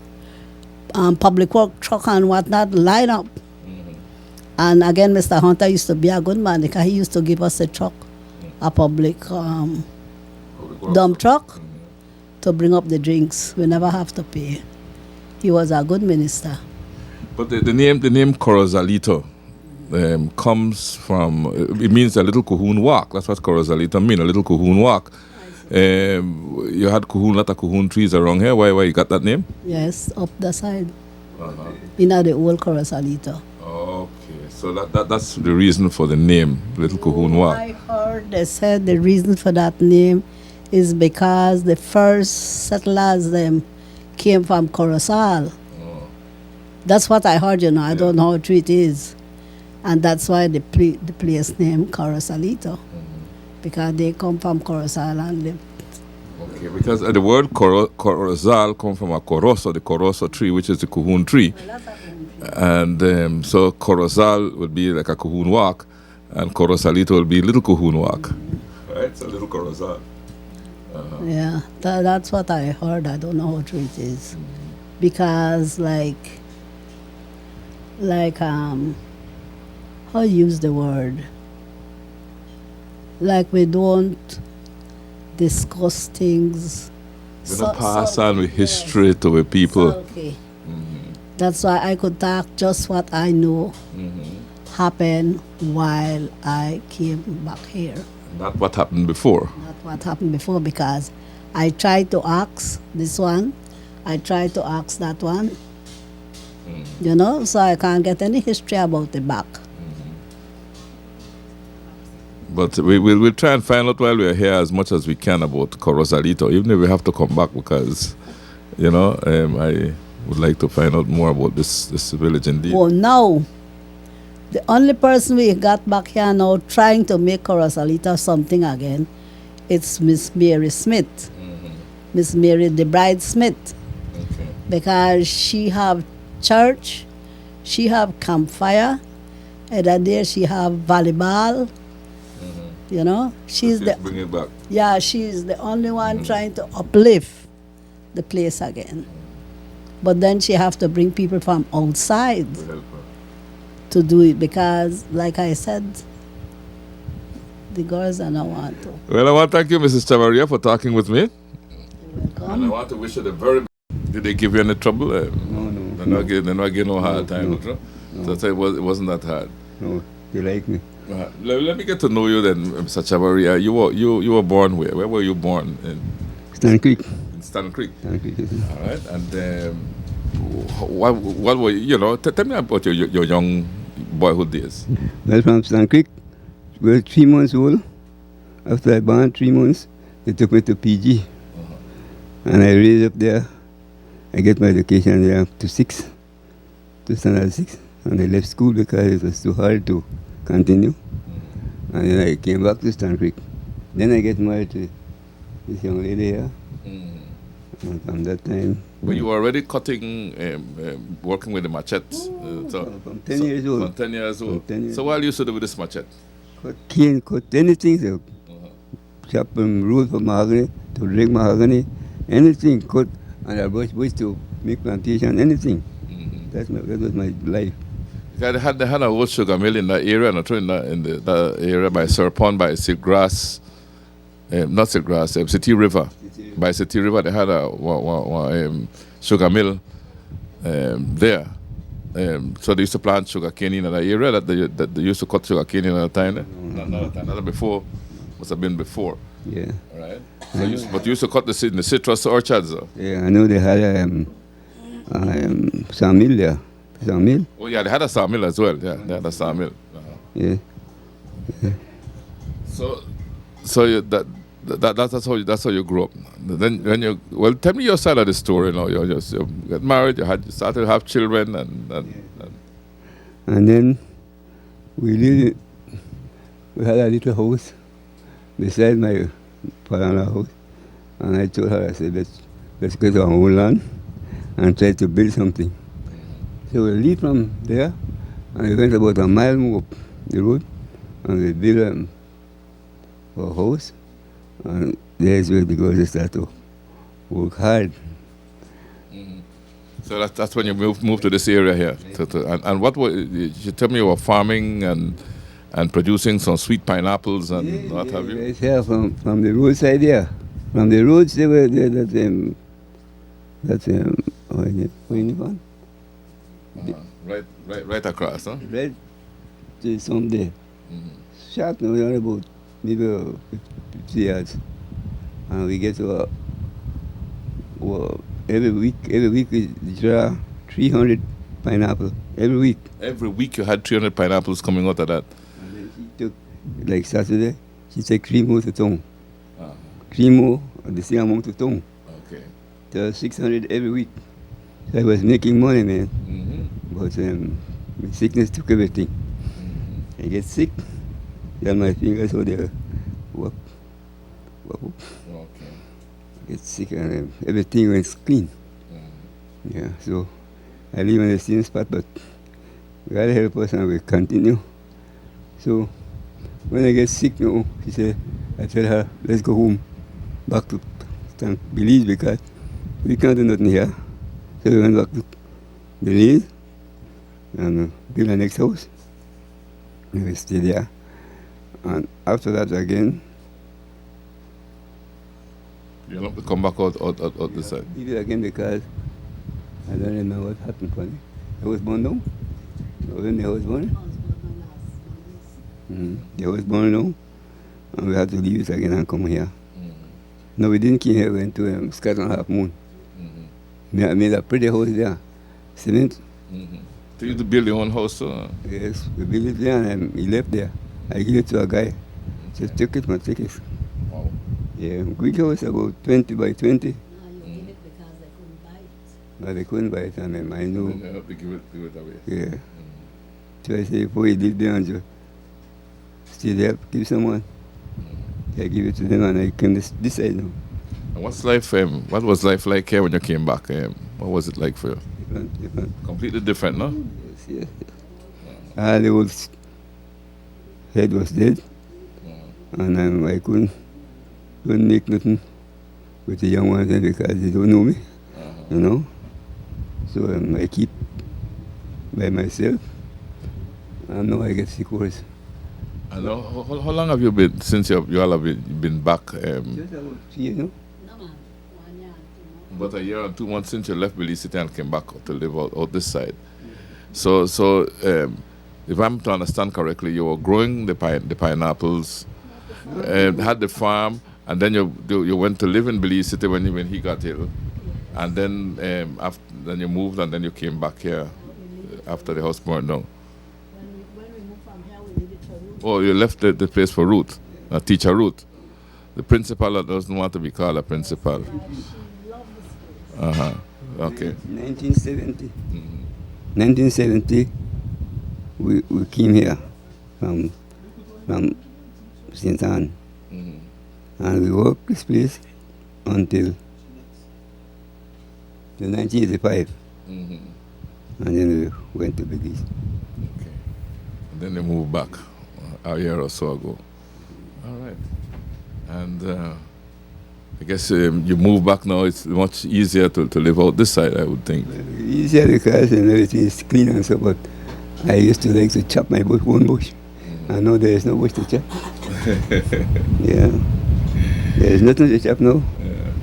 public work truck and whatnot line up. And again, Mr. Hunter used to be a good man because he used to give us a truck, a public dump truck to bring up the drinks. We never have to pay. He was a good minister. But the name Corozalito comes from, it means a little Cahoon walk. That's what Corozalito means, a little Cahoon walk. You had lot of Cahoon trees around here. Why you got that name? Yes, up the side. In the old Corozalito. Okay, so that's the reason for the name, Little Cahoon Walk. I heard they said the reason for that name is because the first settlers came from Corozal. That's what I heard, you know. I don't know how true it is. And that's why the place name Corozalito. Because they come from Corozal and live. Okay, because the word Corozal comes from a corozo, the corozo tree, which is the Cahoon tree. And so Corozal would be like a Cahoon walk, and Corozalito will be little Cahoon walk. Right, so little Corozal. Yeah, that's what I heard. I don't know how true it is. Because like how you use the word? Like we don't discuss things. We don't pass on with history to the people. Okay. That's why I could talk just what I know happened while I came back here. Not what happened before. Not what happened before, because I tried to ask this one, I tried to ask that one, you know, so I can't get any history about the back. But we'll try and find out while we're here as much as we can about Corozalito, even if we have to come back, because, you know, I would like to find out more about this village indeed. Well, now, the only person we got back here now trying to make Corozalito something again, it's Miss Mary Smith. Miss Mary, the bride Smith. Okay. Because she have church, she have campfire, and then there she have volleyball. You know, she's Bring it back. yeah, she's the only one trying to uplift the place again. But then she have to bring people from outside To help her. to do it, because, like I said, the girls are not want to. Well, I want to thank you, Mrs. Chavaria, for talking with me. And I Welcome. want to wish you the very best. Did they give you any trouble? No. They're not giving no hard time. No. So I said it wasn't that hard. No, they like me. Let me get to know you then, Mr. Chavaria. You were born where? Where were you born? Stan Creek. In Stan Creek. Stan Creek. All right. And what were you know? Tell me about your young boyhood days. Well, from Stan Creek, we were 3 months old. After I born 3 months, they took me to PG. And I raised up there. I get my education there up to standard 6. And I left school because it was too hard to continue. And then I came back to Stan Creek. Then I get married to this young lady here. And from that time, Were you already cutting, working with the machetes? from 10 years old. From 10 years old. From 10 years So what used to do with this machete? Cut cane, cut anything. So chop root for mahogany, to drink mahogany, anything cut. And I bush to make plantation, anything. That was my life. Yeah, they had a old sugar mill in that area, not in that area by Serpon, by Silkgrass, not Silkgrass, City River. By City River, they had a sugar mill there. So they used to plant sugar cane in that area. That they used to cut sugar cane in that time. Not before, must have been before. Yeah. All right. So but you used to cut the citrus orchards. Though. Yeah, I know they had sawmill there. Sawmill? Oh yeah, they had a sawmill as well. Yeah, they had a sawmill. Yeah. So that's how you grew up. Then when you tell me your side of the story. Now you got married, you started to have children, And then we had a little house beside my father's house. And I told her, I said, let's get our own land and try to build something. So we leave from there, and we went about a mile more up the road, and we built our house. And there's where the girls start to work hard. So that's when you moved to this area here. And what were you tell me you were farming and producing some sweet pineapples and what have you? Yes, here from the roadside there. From the roads they were there, Right across, huh? Right to some there. Short now, only about maybe 50 yards. And we get to every week we draw 300 pineapple every week. Every week you had 300 pineapples coming out of that. And then she took, like Saturday, she took 3 more to town. 3 more of the same amount to town. Okay. So 600 every week. So I was making money, man. But my sickness took everything. I get sick, then my fingers so they whoop. Okay. Get sick and everything went clean. Yeah, so I live in the same spot, but God help us and we continue. So when I get sick now, she said, I tell her, let's go home, back to Belize, because we can't do nothing here. So we went back to Belize and build the next house. We stay there. And after that again, You have to come back out this side. leave it again because I don't remember what happened for me. I was born now. When I was born, they was born now. And we had to leave it again and come here. No, we didn't come here. We went to Scotland Half Moon. I made a pretty house there. Cement. So you to build your own house, too? Yes, we built it there and he left there. I gave it to a guy. Just took it, man, take it. Wow. Yeah, big house about 20 by 20. No, you give it because they couldn't buy it. But they couldn't buy it and then I knew. And they have to give it away. Yeah. So I say, before you live there and you stay there, give someone. I give it to them and I came this side now. And what was life like here when you came back? What was it like for you? Different. Completely different, no? Yes. All the old head was dead. And I couldn't make nothing with the young ones then because they don't know me, you know. So I keep by myself. And now I get sick worse. And how long have you been, since you all have been back? Just about 3 years, no? No, man. 1 year and 2 months. About a year and 2 months since you left Belize City and came back to live out this side. So if I'm to understand correctly, you were growing the pineapples, had the farm, and then you went to live in Belize City when he got ill, and then then you moved and then you came back here after the house burned down. When we moved from here, we needed for room. Oh, you left the place for Ruth, teacher Ruth, the principal that doesn't want to be called a principal. She loved this place. Okay. 1970. 1970, we came here from Santana. And we worked this place until 1985. And then we went to Belize. Okay. And then they moved back a year or so ago. All right. And I guess you move back now. It's much easier to live out this side, I would think. Easier because everything is clean and so, but I used to like to chop my one bush. I know there is no bush to chop. Yeah. There is nothing to chop now.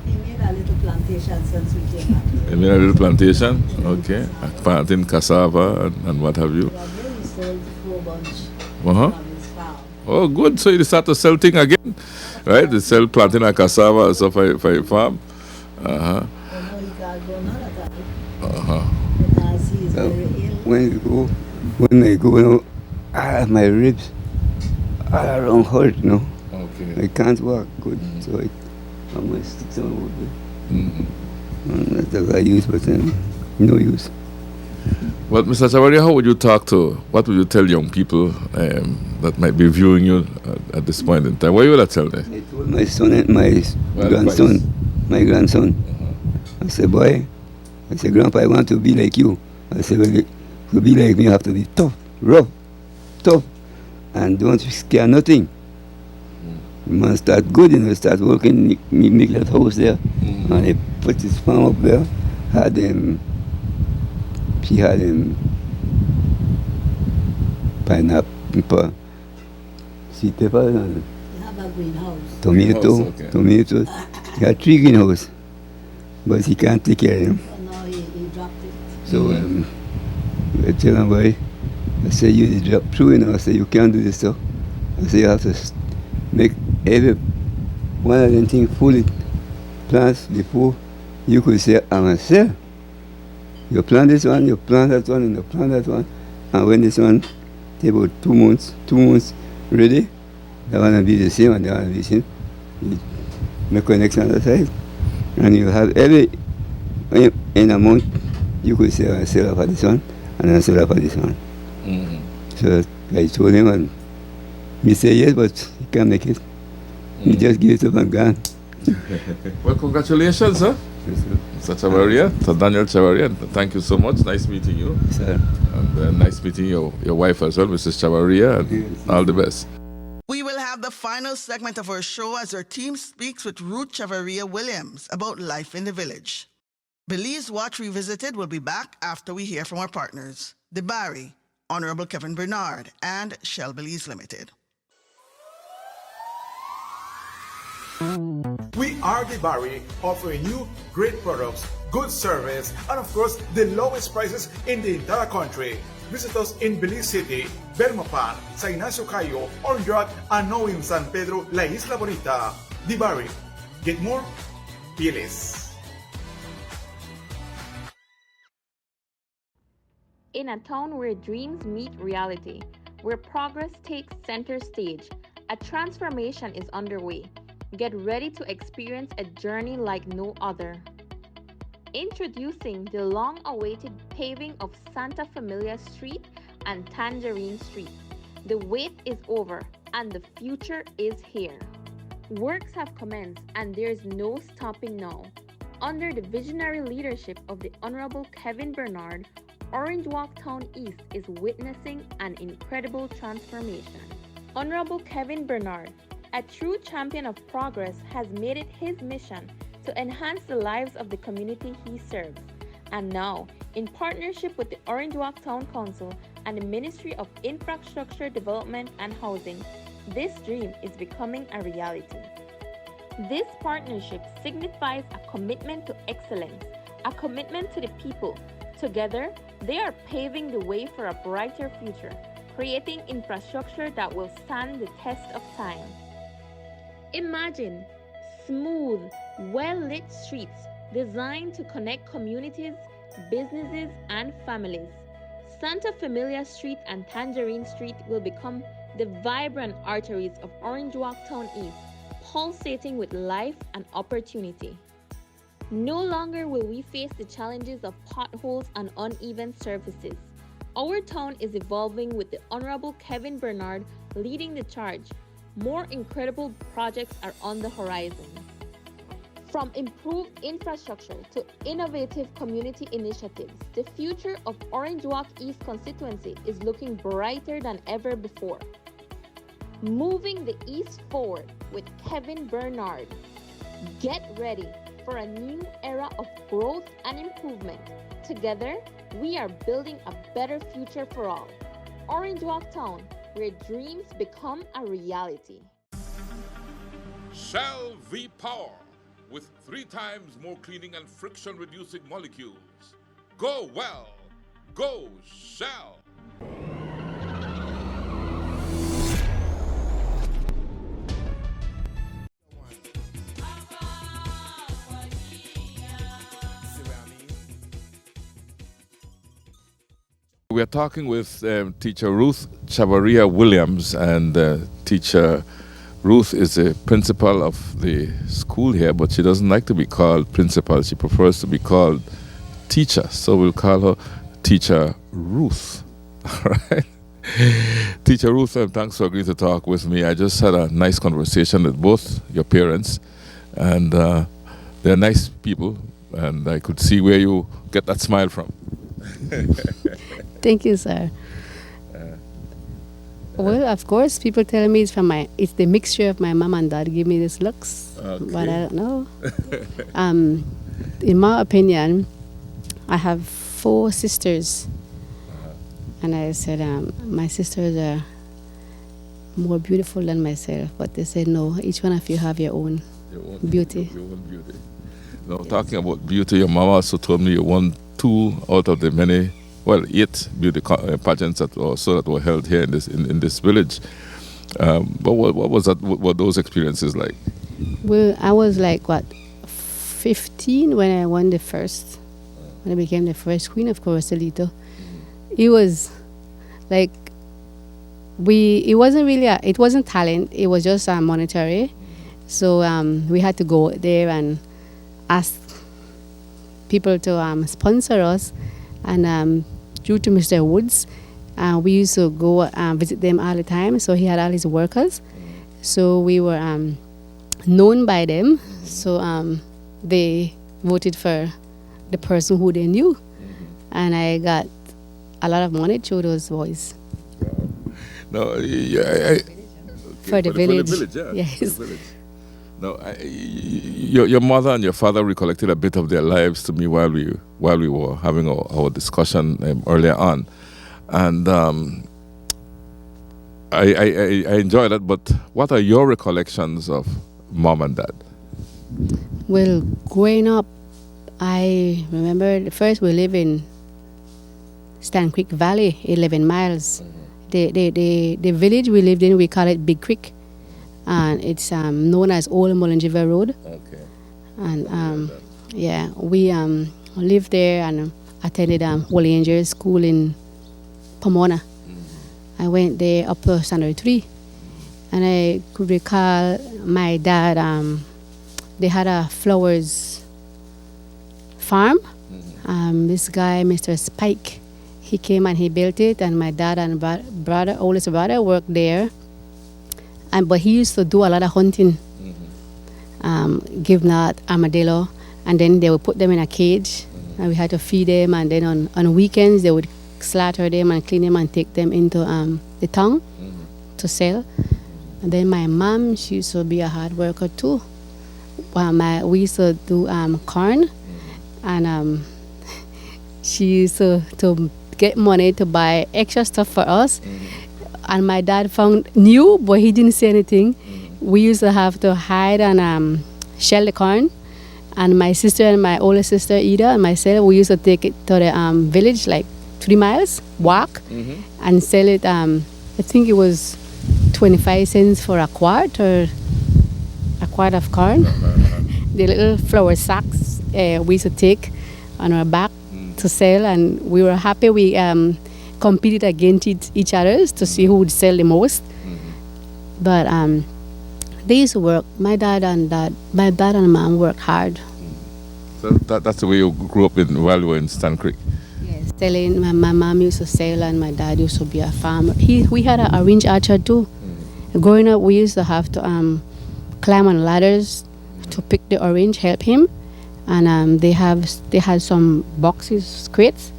He made a little plantation since we came back. You made a little plantation? Okay. Planting cassava and what have you. But then he sold 4 bunch Uh-huh. from his farm. Oh, good. So you start to sell things again, right? You sell planting and cassava and stuff for your farm. But now he can't go none of that. Because he is very ill. When I go, I have my ribs all around hurt, Okay. I can't walk good, so I must stick some wood. That's what I use, but no use. Well, Mr. Chavarria, what would you tell young people that might be viewing you at this point in time? What would you tell them? I told my son and my grandson, I said, boy, Grandpa, I want to be like you. I said, well, to be like me, you have to be tough, rough, and don't scare nothing. You must start good, start working, make that house there. And he put his farm up there, she had pineapple, sweet pepper, and He have a greenhouse. tomatoes. He had 3 greenhouses, but he can't take care of them. But now he dropped it. So I tell him, boy, I say, you drop through, I say, you can't do this stuff. I say, you have to make every one of them things fully plants before you could say, I'm a sell. You plant this one, you plant that one, and you plant that one. And when this one take about 2 months ready, that one will be the same and that one will be the same. You make connection on the side. And you have in a month, you could say, I sell for this one, and I sell for this one. So I told him, and he said yes, but he can't make it. He just give it up and gone. Well, congratulations, sir. Mr. Chavarria, Mr. Daniel Chavarria, thank you so much. Nice meeting you. Sir. And nice meeting your wife as well, Mrs. Chavarria, and all the best. We will have the final segment of our show as our team speaks with Ruth Chavarria Williams about life in the village. Belize Watch Revisited will be back after we hear from our partners. The Barry, Honorable Kevin Bernard, and Shell Belize Limited. We are Dibari, offering you great products, good service, and of course, the lowest prices in the entire country. Visit us in Belize City, Belmopan, San Ignacio Cayo, Orange Rock, and now in San Pedro, La Isla Bonita. Dibari. Get more? Be less. In a town where dreams meet reality, where progress takes center stage, a transformation is underway. Get ready to experience a journey like no other. Introducing the long-awaited paving of Santa Familia Street and Tangerine Street. The wait is over and the future is here. Works have commenced and there's no stopping now. Under the visionary leadership of the Honorable Kevin Bernard, Orange Walk Town East is witnessing an incredible transformation. Honorable Kevin Bernard, a true champion of progress, has made it his mission to enhance the lives of the community he serves. And now, in partnership with the Orange Walk Town Council and the Ministry of Infrastructure Development and Housing, this dream is becoming a reality. This partnership signifies a commitment to excellence, a commitment to the people. Together, they are paving the way for a brighter future, creating infrastructure that will stand the test of time. Imagine smooth, well-lit streets designed to connect communities, businesses, and families. Santa Familia Street and Tangerine Street will become the vibrant arteries of Orange Walk Town East, pulsating with life and opportunity. No longer will we face the challenges of potholes and uneven surfaces. Our town is evolving with the Honorable Kevin Bernard leading the charge. More incredible projects are on the horizon. From improved infrastructure to innovative community initiatives, the future of Orange Walk East constituency is looking brighter than ever before. Moving the East forward with Kevin Bernard. Get ready for a new era of growth and improvement. Together, we are building a better future for all. Orange Walk Town, where dreams become a reality. Shell V-Power with 3 times more cleaning and friction-reducing molecules. Go well. Go Shell. We are talking with teacher Ruth Chavaria Williams, and teacher Ruth is a principal of the school here, but she doesn't like to be called principal. She prefers to be called teacher, so we'll call her Teacher Ruth. All right. Teacher Ruth, thanks for agreeing to talk with me. I just had a nice conversation with both your parents, and they're nice people, and I could see where you get that smile from. Thank you, sir. Well, of course, people tell me it's the mixture of my mom and dad give me these looks, but I don't know. In my opinion, I have 4 sisters, and I said my sisters are more beautiful than myself, but they said no. Each one of you have your own beauty. Your own beauty. Now, talking about beauty, your mama also told me you won 2 out of the many, 8 beauty pageants that were held here in this village. But what was that? What were those experiences like? Well, I was like 15 when I won the first. When I became the first queen of Corozalito. It was like it wasn't talent. It was just monetary. So we had to go there and ask people to sponsor us, and due to Mr. Woods, we used to go visit them all the time. So he had all his workers, so we were known by them. So they voted for the person who they knew, and I got a lot of money through those boys. No, for the village. For the village, yeah. Yes. For the village. No, your mother and your father recollected a bit of their lives to me while we were having our discussion earlier on, And I enjoy that. But what are your recollections of mom and dad? Well, growing up, I remember first we live in Stan Creek Valley, 11 miles. The village we lived in, we call it Big Creek, and it's known as Old Mullingiver Road. Okay. And yeah, we lived there and attended Holy Angels School in Pomona. I went there up to Standard 3, and I could recall my dad. They had a flowers farm. This guy, Mr. Spike, he came and he built it, and my dad and oldest brother worked there. But he used to do a lot of hunting, give not armadillo, and then they would put them in a cage, and we had to feed them. And then on weekends they would slaughter them and clean them and take them into the town to sell. And then my mom, she used to be a hard worker too. We used to do corn, and she used to get money to buy extra stuff for us. And my dad knew, but he didn't say anything. We used to have to hide and shell the corn. And my sister and my older sister Ida and myself, we used to take it to the village, like 3 miles, walk, and sell it. I think it was 25 cents for a quart, or a quart of corn. The little flour sacks we used to take on our back to sell, and we were happy. We competed against each other to see who would sell the most. But they used to work. My dad and mom worked hard. So that's the way you grew up while you were in Stan Creek. Yes, selling. My mom used to sell, and my dad used to be a farmer. We had an orange orchard too. Growing up, we used to have to climb on ladders to pick the orange, help him. And they had some boxes, crates,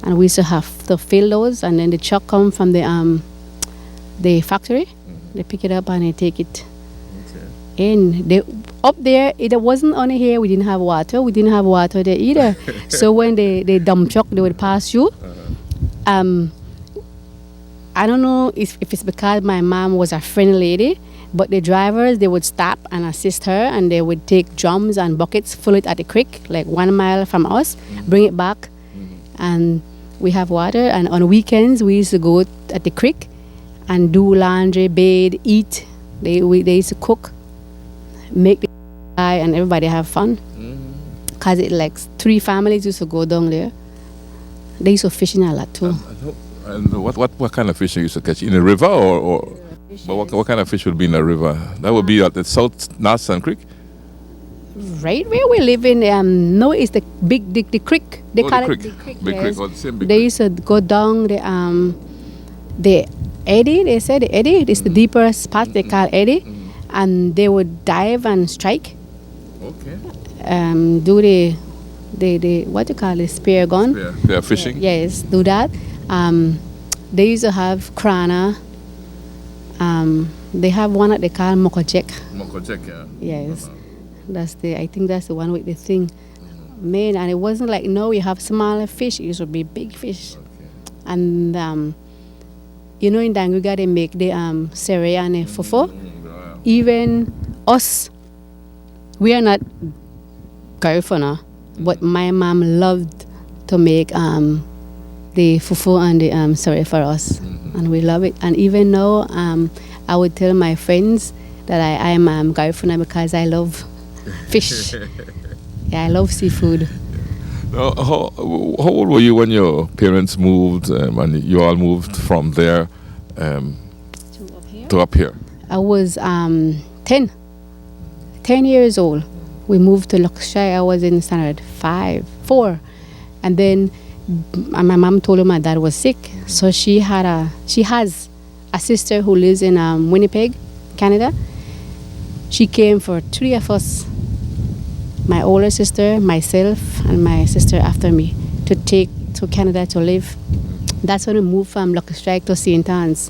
and we used to have to fill those. And then the truck come from the factory. They pick it up and they take it in. Up there, it wasn't only here. We didn't have water. We didn't have water there either. So when they dump truck, they would pass you. I don't know if it's because my mom was a friendly lady, but the drivers, they would stop and assist her, and they would take drums and buckets, fill it at the creek, like 1 mile from us, bring it back, and we have water. And on weekends, we used to go at the creek and do laundry, bathe, eat. They used to cook, make the and everybody have fun. Because it like 3 families used to go down there. They used to fishing a lot too. And what kind of fish you used to catch? In a river or but what kind of fish would be in a river? That would be at the North Sand Creek? Right where we live in, no, it's the creek. They call it the creek. Big creek, or the same big They creek. used to go down the eddy, they said the eddy, it's the deeper spot they call eddy, and they would dive and strike. Okay. Do the what you call it, spear gun. Yeah, fishing. Yes, do that. They used to have crana. They have one that they call mokojek. Mokojek, yeah. Yes, I think that's the one with the thing. Man, and it wasn't like, no, you have smaller fish. It used to be big fish. Okay. And in Danguga they make the sere and the fofo. Even us, we are not Garifuna, but my mom loved to make the fufu and the sere for us, and we love it. And even now, I would tell my friends that I am Garifuna because I love fish. Yeah, I love seafood. Now, how old were you when your parents moved and you all moved from there to up here? I was 10 years old. We moved to Luxshire. I was in standard 4. And then my mom told her my dad was sick. So she has a sister who lives in Winnipeg, Canada. She came for 3 of us, my older sister, myself, and my sister after me, to take to Canada to live. That's when we moved from Luxshire to St. Anne's.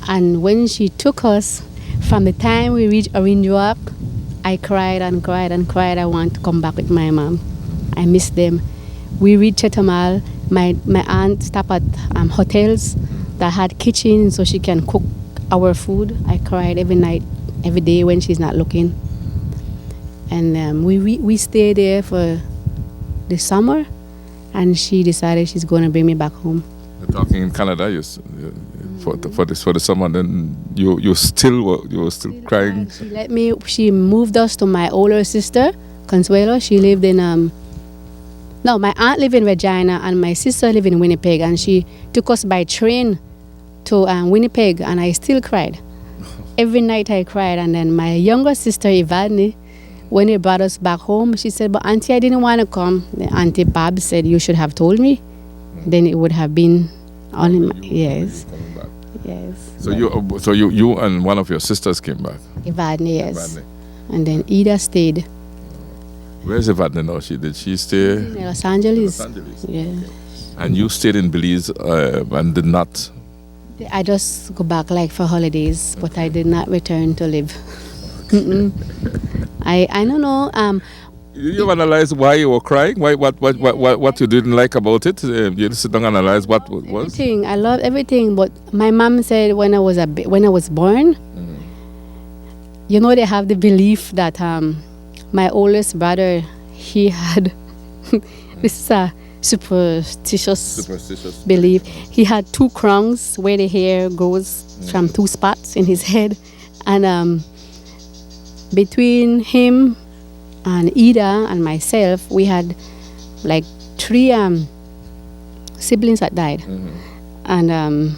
And when she took us, from the time we reached Orange Walk, I cried and cried and cried. I want to come back with my mom. I miss them. we reach Chetamal. My aunt stopped at hotels that had kitchen so she can cook our food. I cried every night, every day when she's not looking. And we stayed there for the summer, and she decided she's going to bring me back home. You're talking in Canada, for the summer. Then you were still crying. She moved us to my older sister, Consuelo. She lived in my aunt lived in Regina and my sister lived in Winnipeg, and she took us by train to Winnipeg, and I still cried. Every night I cried. And then my younger sister Ivani, when they brought us back home, she said, "But Auntie, I didn't want to come." The Auntie Bob said, "You should have told me. Then it would have been only my." Yes. Yes. So you and one of your sisters came back. Ivani, yes. Ivani. And then Ida stayed. Where's Ivani now? Did she stay In Los Angeles. Los Angeles? Yeah. And you stayed in Belize and did not. I just go back like for holidays, but I did not return to live. I don't know. Did you analyze why you were crying? Why what you didn't like about it? You sit down and analyze what was. Everything. I love everything, but my mom said when I was born, you know, they have the belief that my oldest brother, he had this is a superstitious belief. He had 2 crowns where the hair grows from 2 spots in his head, and between him and Ida and myself, we had like 3 siblings that died. And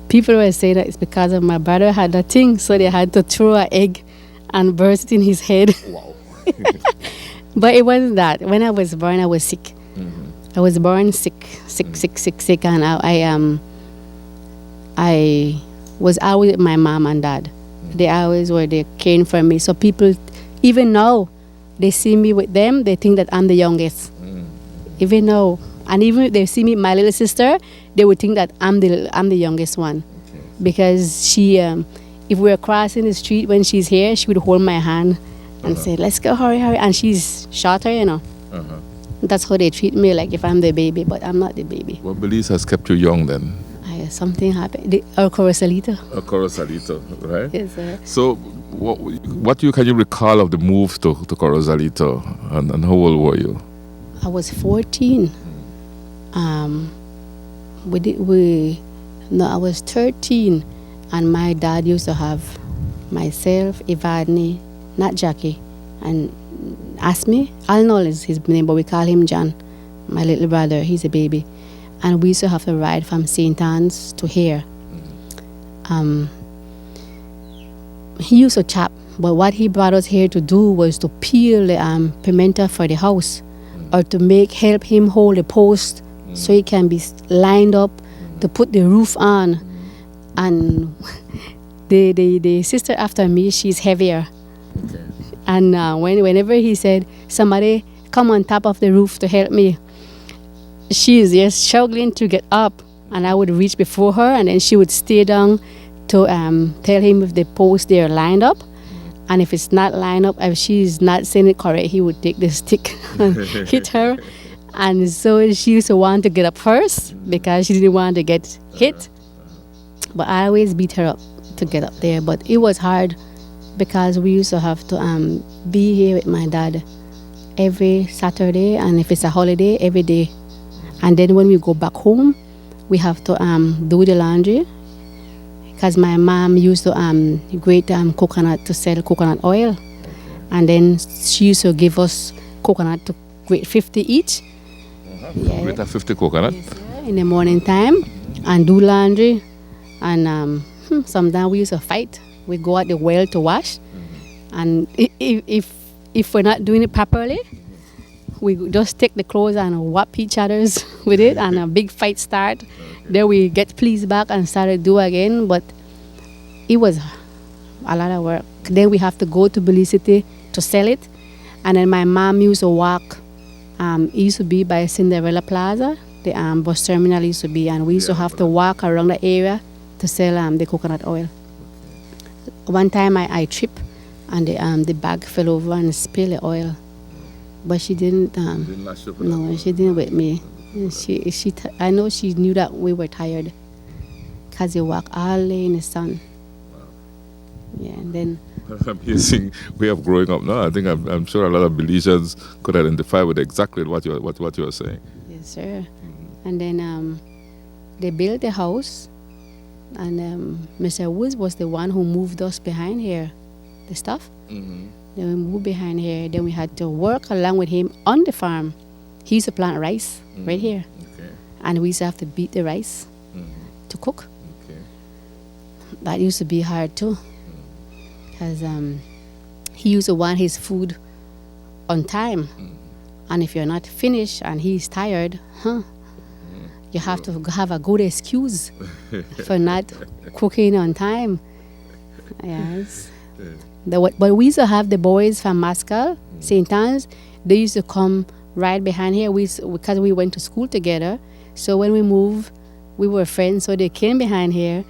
people were saying that it's because of my brother had that thing, so they had to throw an egg and burst it in his head. Wow. But it wasn't that. When I was born, I was sick. I was born sick, and I was always with my mom and dad. They always were there caring for me. So people, even now, they see me with them, they think that I'm the youngest. Even now. And even if they see me, my little sister, they would think that I'm the youngest one. Okay. Because she, if we were crossing the street when she's here, she would hold my hand and say, "Let's go, hurry." And she's shorter, you know. That's how they treat me, like if I'm the baby, but I'm not the baby. What Belize has kept you young then? Something happened. Corozalito. Corozalito, right? Yes, sir. So, can you recall of the move to Corozalito, and how old were you? I was 14. I was 13, and my dad used to have myself, Ivani, not Jackie, and Asmi. Alnol is his name, but we call him John. My little brother, he's a baby. And we used to have to ride from St. Anne's to here. He used to chop, but what he brought us here to do was to peel the pimento for the house, or to help him hold the post so it can be lined up to put the roof on. And the sister after me, she's heavier. Okay. And whenever he said, "Somebody come on top of the roof to help me," she is just struggling to get up, and I would reach before her, and then she would stay down to tell him if the posts they are lined up. And if it's not lined up, if she's not saying it correct, he would take the stick and hit her. And so she used to want to get up first because she didn't want to get hit. But I always beat her up to get up there. But it was hard because we used to have to be here with my dad every Saturday, and if it's a holiday, every day. And then when we go back home, we have to do the laundry because my mom used to grate coconut to sell coconut oil. And then she used to give us coconut to grate 50 each. Yeah. Grate 50 coconut? Yes, yeah, in the morning time, and do laundry. And sometimes we used to fight. We go at the well to wash. And if we're not doing it properly, we just take the clothes and whop each other's with it, and a big fight start. Then we get police back and start to do again. But it was a lot of work. Then we have to go to Belize City to sell it. And then my mom used to walk. It used to be by Cinderella Plaza, the bus terminal used to be, and we used to have to walk around the area to sell the coconut oil. One time I tripped, and the bag fell over and spilled the oil. but she didn't. Didn't last you for that No, long. she didn't with me. I know she knew that we were tired, cause you walk all day in the sun. Yeah, and then Amazing way of growing up. No, I think I'm sure a lot of Belizeans could identify with exactly what you were saying. yes, sir. And then they built the house, and Mr. Woods was the one who moved us behind here, the stuff. Then we moved behind here. Then we had to work along with him on the farm. He used to plant rice right here, Okay. and we used to have to beat the rice to cook. Okay. That used to be hard too, because he used to want his food on time, and if you're not finished and he's tired, you have to have a good excuse for not cooking on time. Yes. But we used to have the boys from Mascal, St. Anne's. They used to come right behind here. Because we went to school together. So when we moved, we were friends. So they came behind here,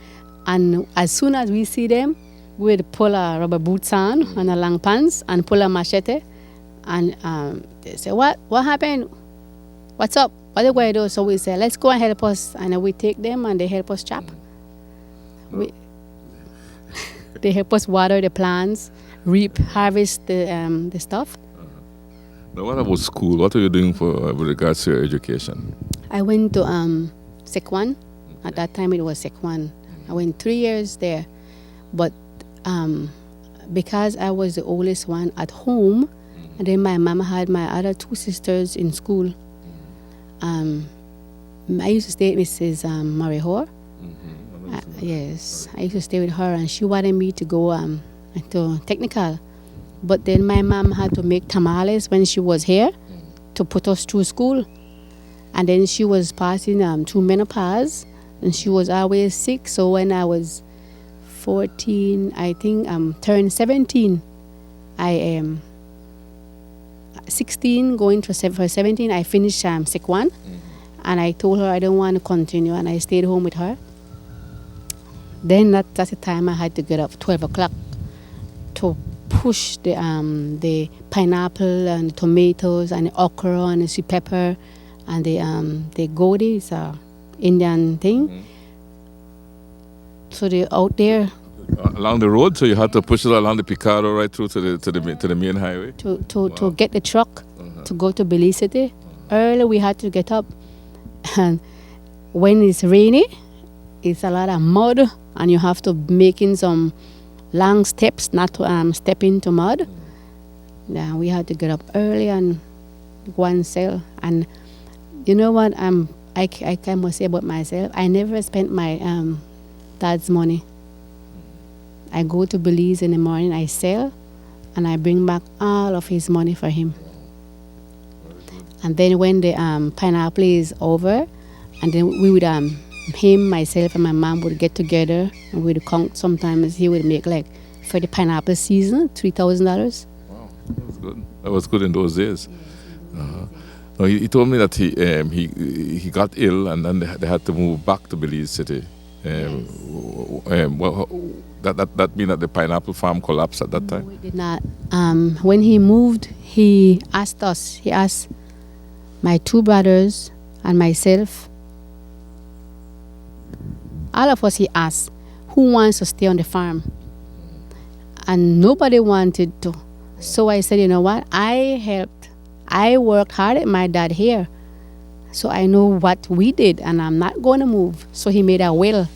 and as soon as we see them, we would pull our rubber boots on and a long pants and pull a machete, and they say, "What happened? What's up? What are you going to do?" So we say, "Let's go and help us," and then we take them and they help us chop. They help us water the plants, harvest the stuff. Now, what about school? What are you doing with regards to your education? I went to Sec 1. At that time, it was Sec 1. I went 3 years there. But because I was the oldest one at home, and then my mama had my other 2 sisters in school, I used to stay with Mrs. Marihour. Yes, I used to stay with her, and she wanted me to go to technical. But then my mom had to make tamales when she was here to put us through school. And then she was passing through menopause, and she was always sick. So when I was 14, I think turned 17, I am 16 going for 17. I finished Sec 1, and I told her I don't want to continue, and I stayed home with her. Then that's the time I had to get up 12 o'clock to push the pineapple and the tomatoes and the okra and the sweet pepper and the gourd, it's a Indian thing. So they're out there Along the road, so you had to push it along the Picado right through to the main highway. to get the truck to go to Belize City. Early we had to get up, and when it's rainy, it's a lot of mud, and you have to make in some long steps not to step into mud. Yeah, we had to get up early and go and sell. And you know what? I must say about myself, I never spent my dad's money. I go to Belize in the morning, I sell, and I bring back all of his money for him. And then when the pineapple is over, and then we would him, myself, and my mom would get together and we'd count. Sometimes he would make, like, for the pineapple season, $3,000. Wow, that was good. That was good in those days. No, he told me that he got ill, and then they had to move back to Belize City. That mean that the pineapple farm collapsed at that time? No, it did not. When he moved, he asked my 2 brothers and myself, all of us, he asked, who wants to stay on the farm? And nobody wanted to. So I said, you know what? I helped. I worked hard at my dad here. So I know what we did, and I'm not going to move. So he made a will.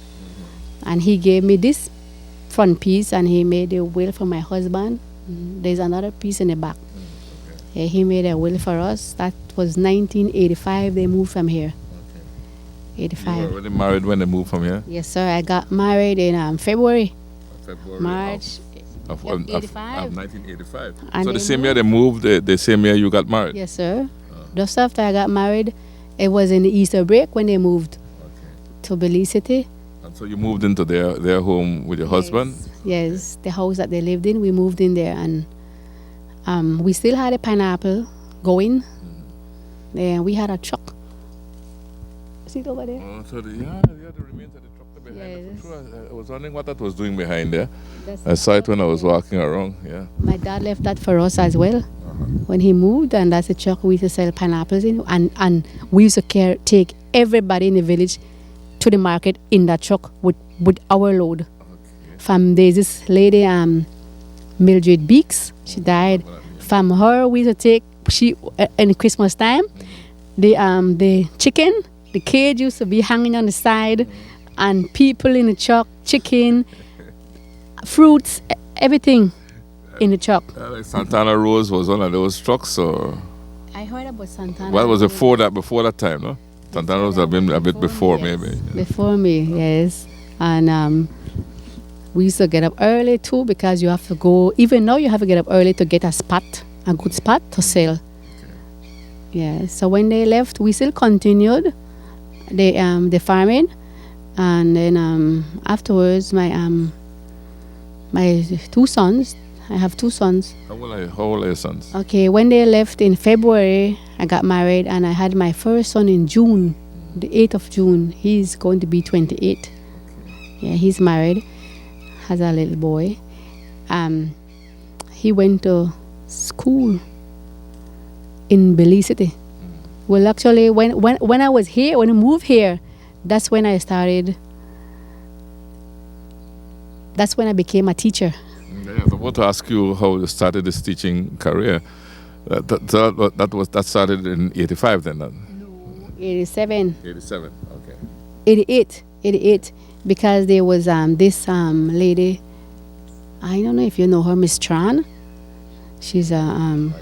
And he gave me this front piece, and he made a will for my husband. There's another piece in the back. Yeah, he made a will for us. That was 1985. They moved from here. 85. You were already married when they moved from here? Yes, sir. I got married in February. March of 1985. And so the they same year they moved, the same year you got married? Yes, sir. Just after I got married, it was in the Easter break when they moved to Belize City. And so you moved into their home with your husband? Yes, the house that they lived in, we moved in there, and we still had a pineapple going. And we had a truck. See it over there? Oh, so the remains of the truck. behind Yes. for sure. I was wondering what that was doing behind there. That's I saw it when I was walking around. Yeah. My dad left that for us as well when he moved, and that's the truck we used to sell pineapples in. And we used to take everybody in the village to the market in that truck with our load. From there's this lady, Mildred Beeks, she died. From her, we used to take in Christmas time, the chicken, the cage used to be hanging on the side, and people in the truck, chicken, fruits, everything in the truck. Like Santana Rose was one of those trucks, or I heard about Santana. what was it before that time, no? Santana Rose had been a bit before, me, yes. maybe. Before me, yes. And we used to get up early too, because you have to go, even now you have to get up early to get a good spot to sell. Yeah, so when they left, we still continued the farming, and then afterwards, my two sons. I have two sons. How old are your sons? Okay, when they left in February, I got married, and I had my first son in June, the 8th of June. He's going to be 28. Yeah, he's married, has a little boy. He went to school in Belize City. Well, actually, when I was here, when I moved here, that's when I started. That's when I became a teacher. Yeah, I was about to ask you how you started this teaching career. That started in 85 then? 87. 87, okay. 88, because there was this lady, I don't know if you know her, Miss Tran. She's a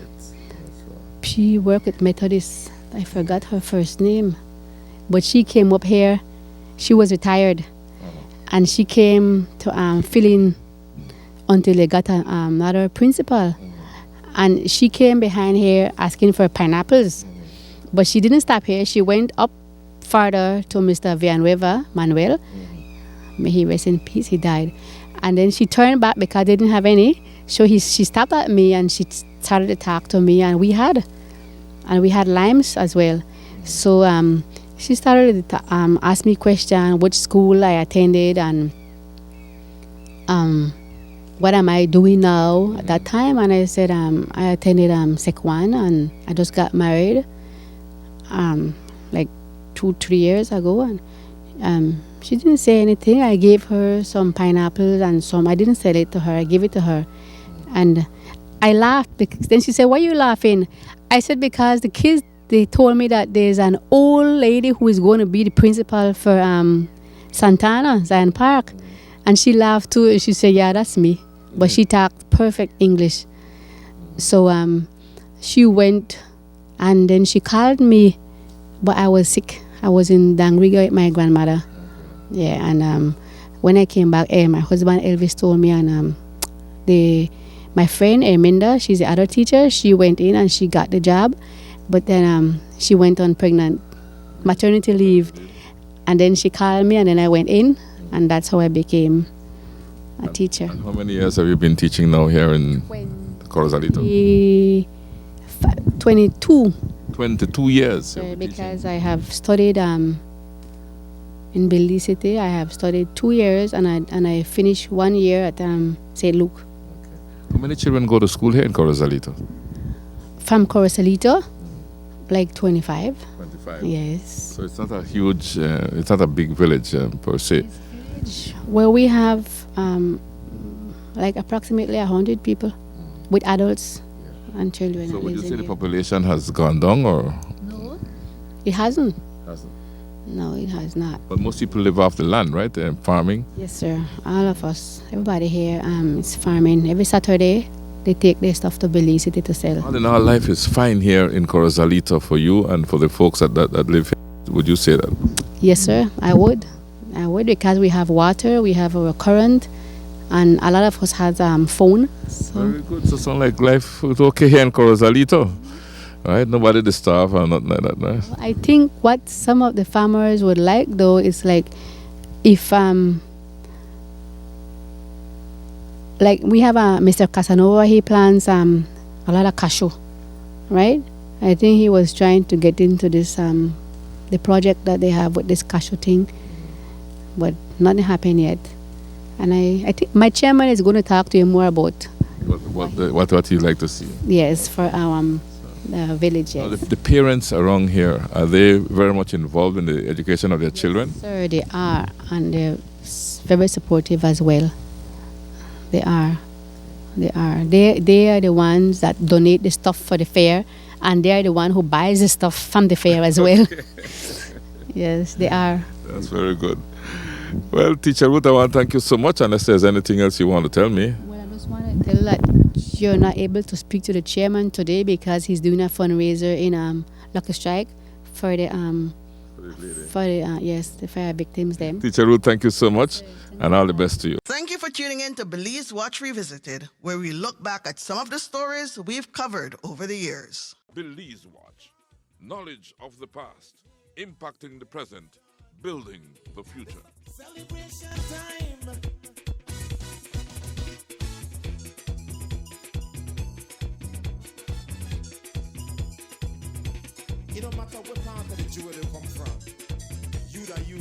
she worked at Methodist. I forgot her first name, but she came up here. She was retired, and she came to fill in until they got another principal. And she came behind here asking for pineapples, but she didn't stop here. She went up further to Mr. Villanueva Manuel. May he rest in peace. He died, and then she turned back because they didn't have any. So she stopped at me and she started to talk to me, and we had limes as well. So she started to ask me questions, which school I attended, and what am I doing now at that time. And I said I attended Sec1, and I just got married like 2-3 years ago. And she didn't say anything. I gave her some pineapples and some. I didn't sell it to her. I gave it to her. And I laughed because then she said, "Why are you laughing?" I said, "Because the kids, they told me that there's an old lady who is going to be the principal for Santana, Zion Park." And she laughed too. She said, "Yeah, that's me." But she talked perfect English. So she went, and then she called me, but I was sick. I was in Dangriga with my grandmother. Yeah, and when I came back, my husband Elvis told me, and my friend Erminda, she's the other teacher, she went in and she got the job, but then she went on maternity leave, and then she called me, and then I went in, and that's how I became a teacher. And how many years have you been teaching now here in Corozalito? 22. 22 years. Because I have studied in Belize City. I have studied 2 years, and I finished 1 year at St. Luke. How many children go to school here in Corozalito? From Corozalito, like 25. 25. Yes. So it's not a huge, it's not a big village per se. Well, we have like approximately 100 people with adults and children. So would you say the population has gone down, or? No, it hasn't. Hasn't. No, it has not. But most people live off the land, right? Farming. Yes, sir. All of us, everybody here, is farming. Every Saturday, they take their stuff to Belize City to sell. All in all, life is fine here in Corozalito for you and for the folks that live here. Would you say that? Yes, sir. I would, because we have water, we have our current, and a lot of us has phone. So. Very good. So sound like life is okay here in Corozalito. Right? Nobody disturbed or nothing like that, right? I think what some of the farmers would like, though, is like if like we have Mr. Casanova, he plants a lot of cashew, right? I think he was trying to get into this the project that they have with this cashew thing, but nothing happened yet. And I think my chairman is going to talk to you more about What you'd like to see? yes for our village. Now, Yes. the parents around here, are they very much involved in the education of their children? Sir, they are, and they're very supportive as well. They are. They are. They are the ones that donate the stuff for the fair, and they are the one who buys the stuff from the fair as well. Yes, they are. That's very good. Well, Teacher Ruth, I want to thank you so much. Unless there's anything else you want to tell me. Well, I just want to tell that you're not able to speak to the chairman today because he's doing a fundraiser in Lucky Strike for the the fire victims. Them. Teacher Ruth, thank you so much, and all the best to you. Thank you for tuning in to Belize Watch Revisited, where we look back at some of the stories we've covered over the years. Belize Watch. Knowledge of the past, impacting the present, building the future. Celebration time. It don't matter what part of the jewel they come from. You that you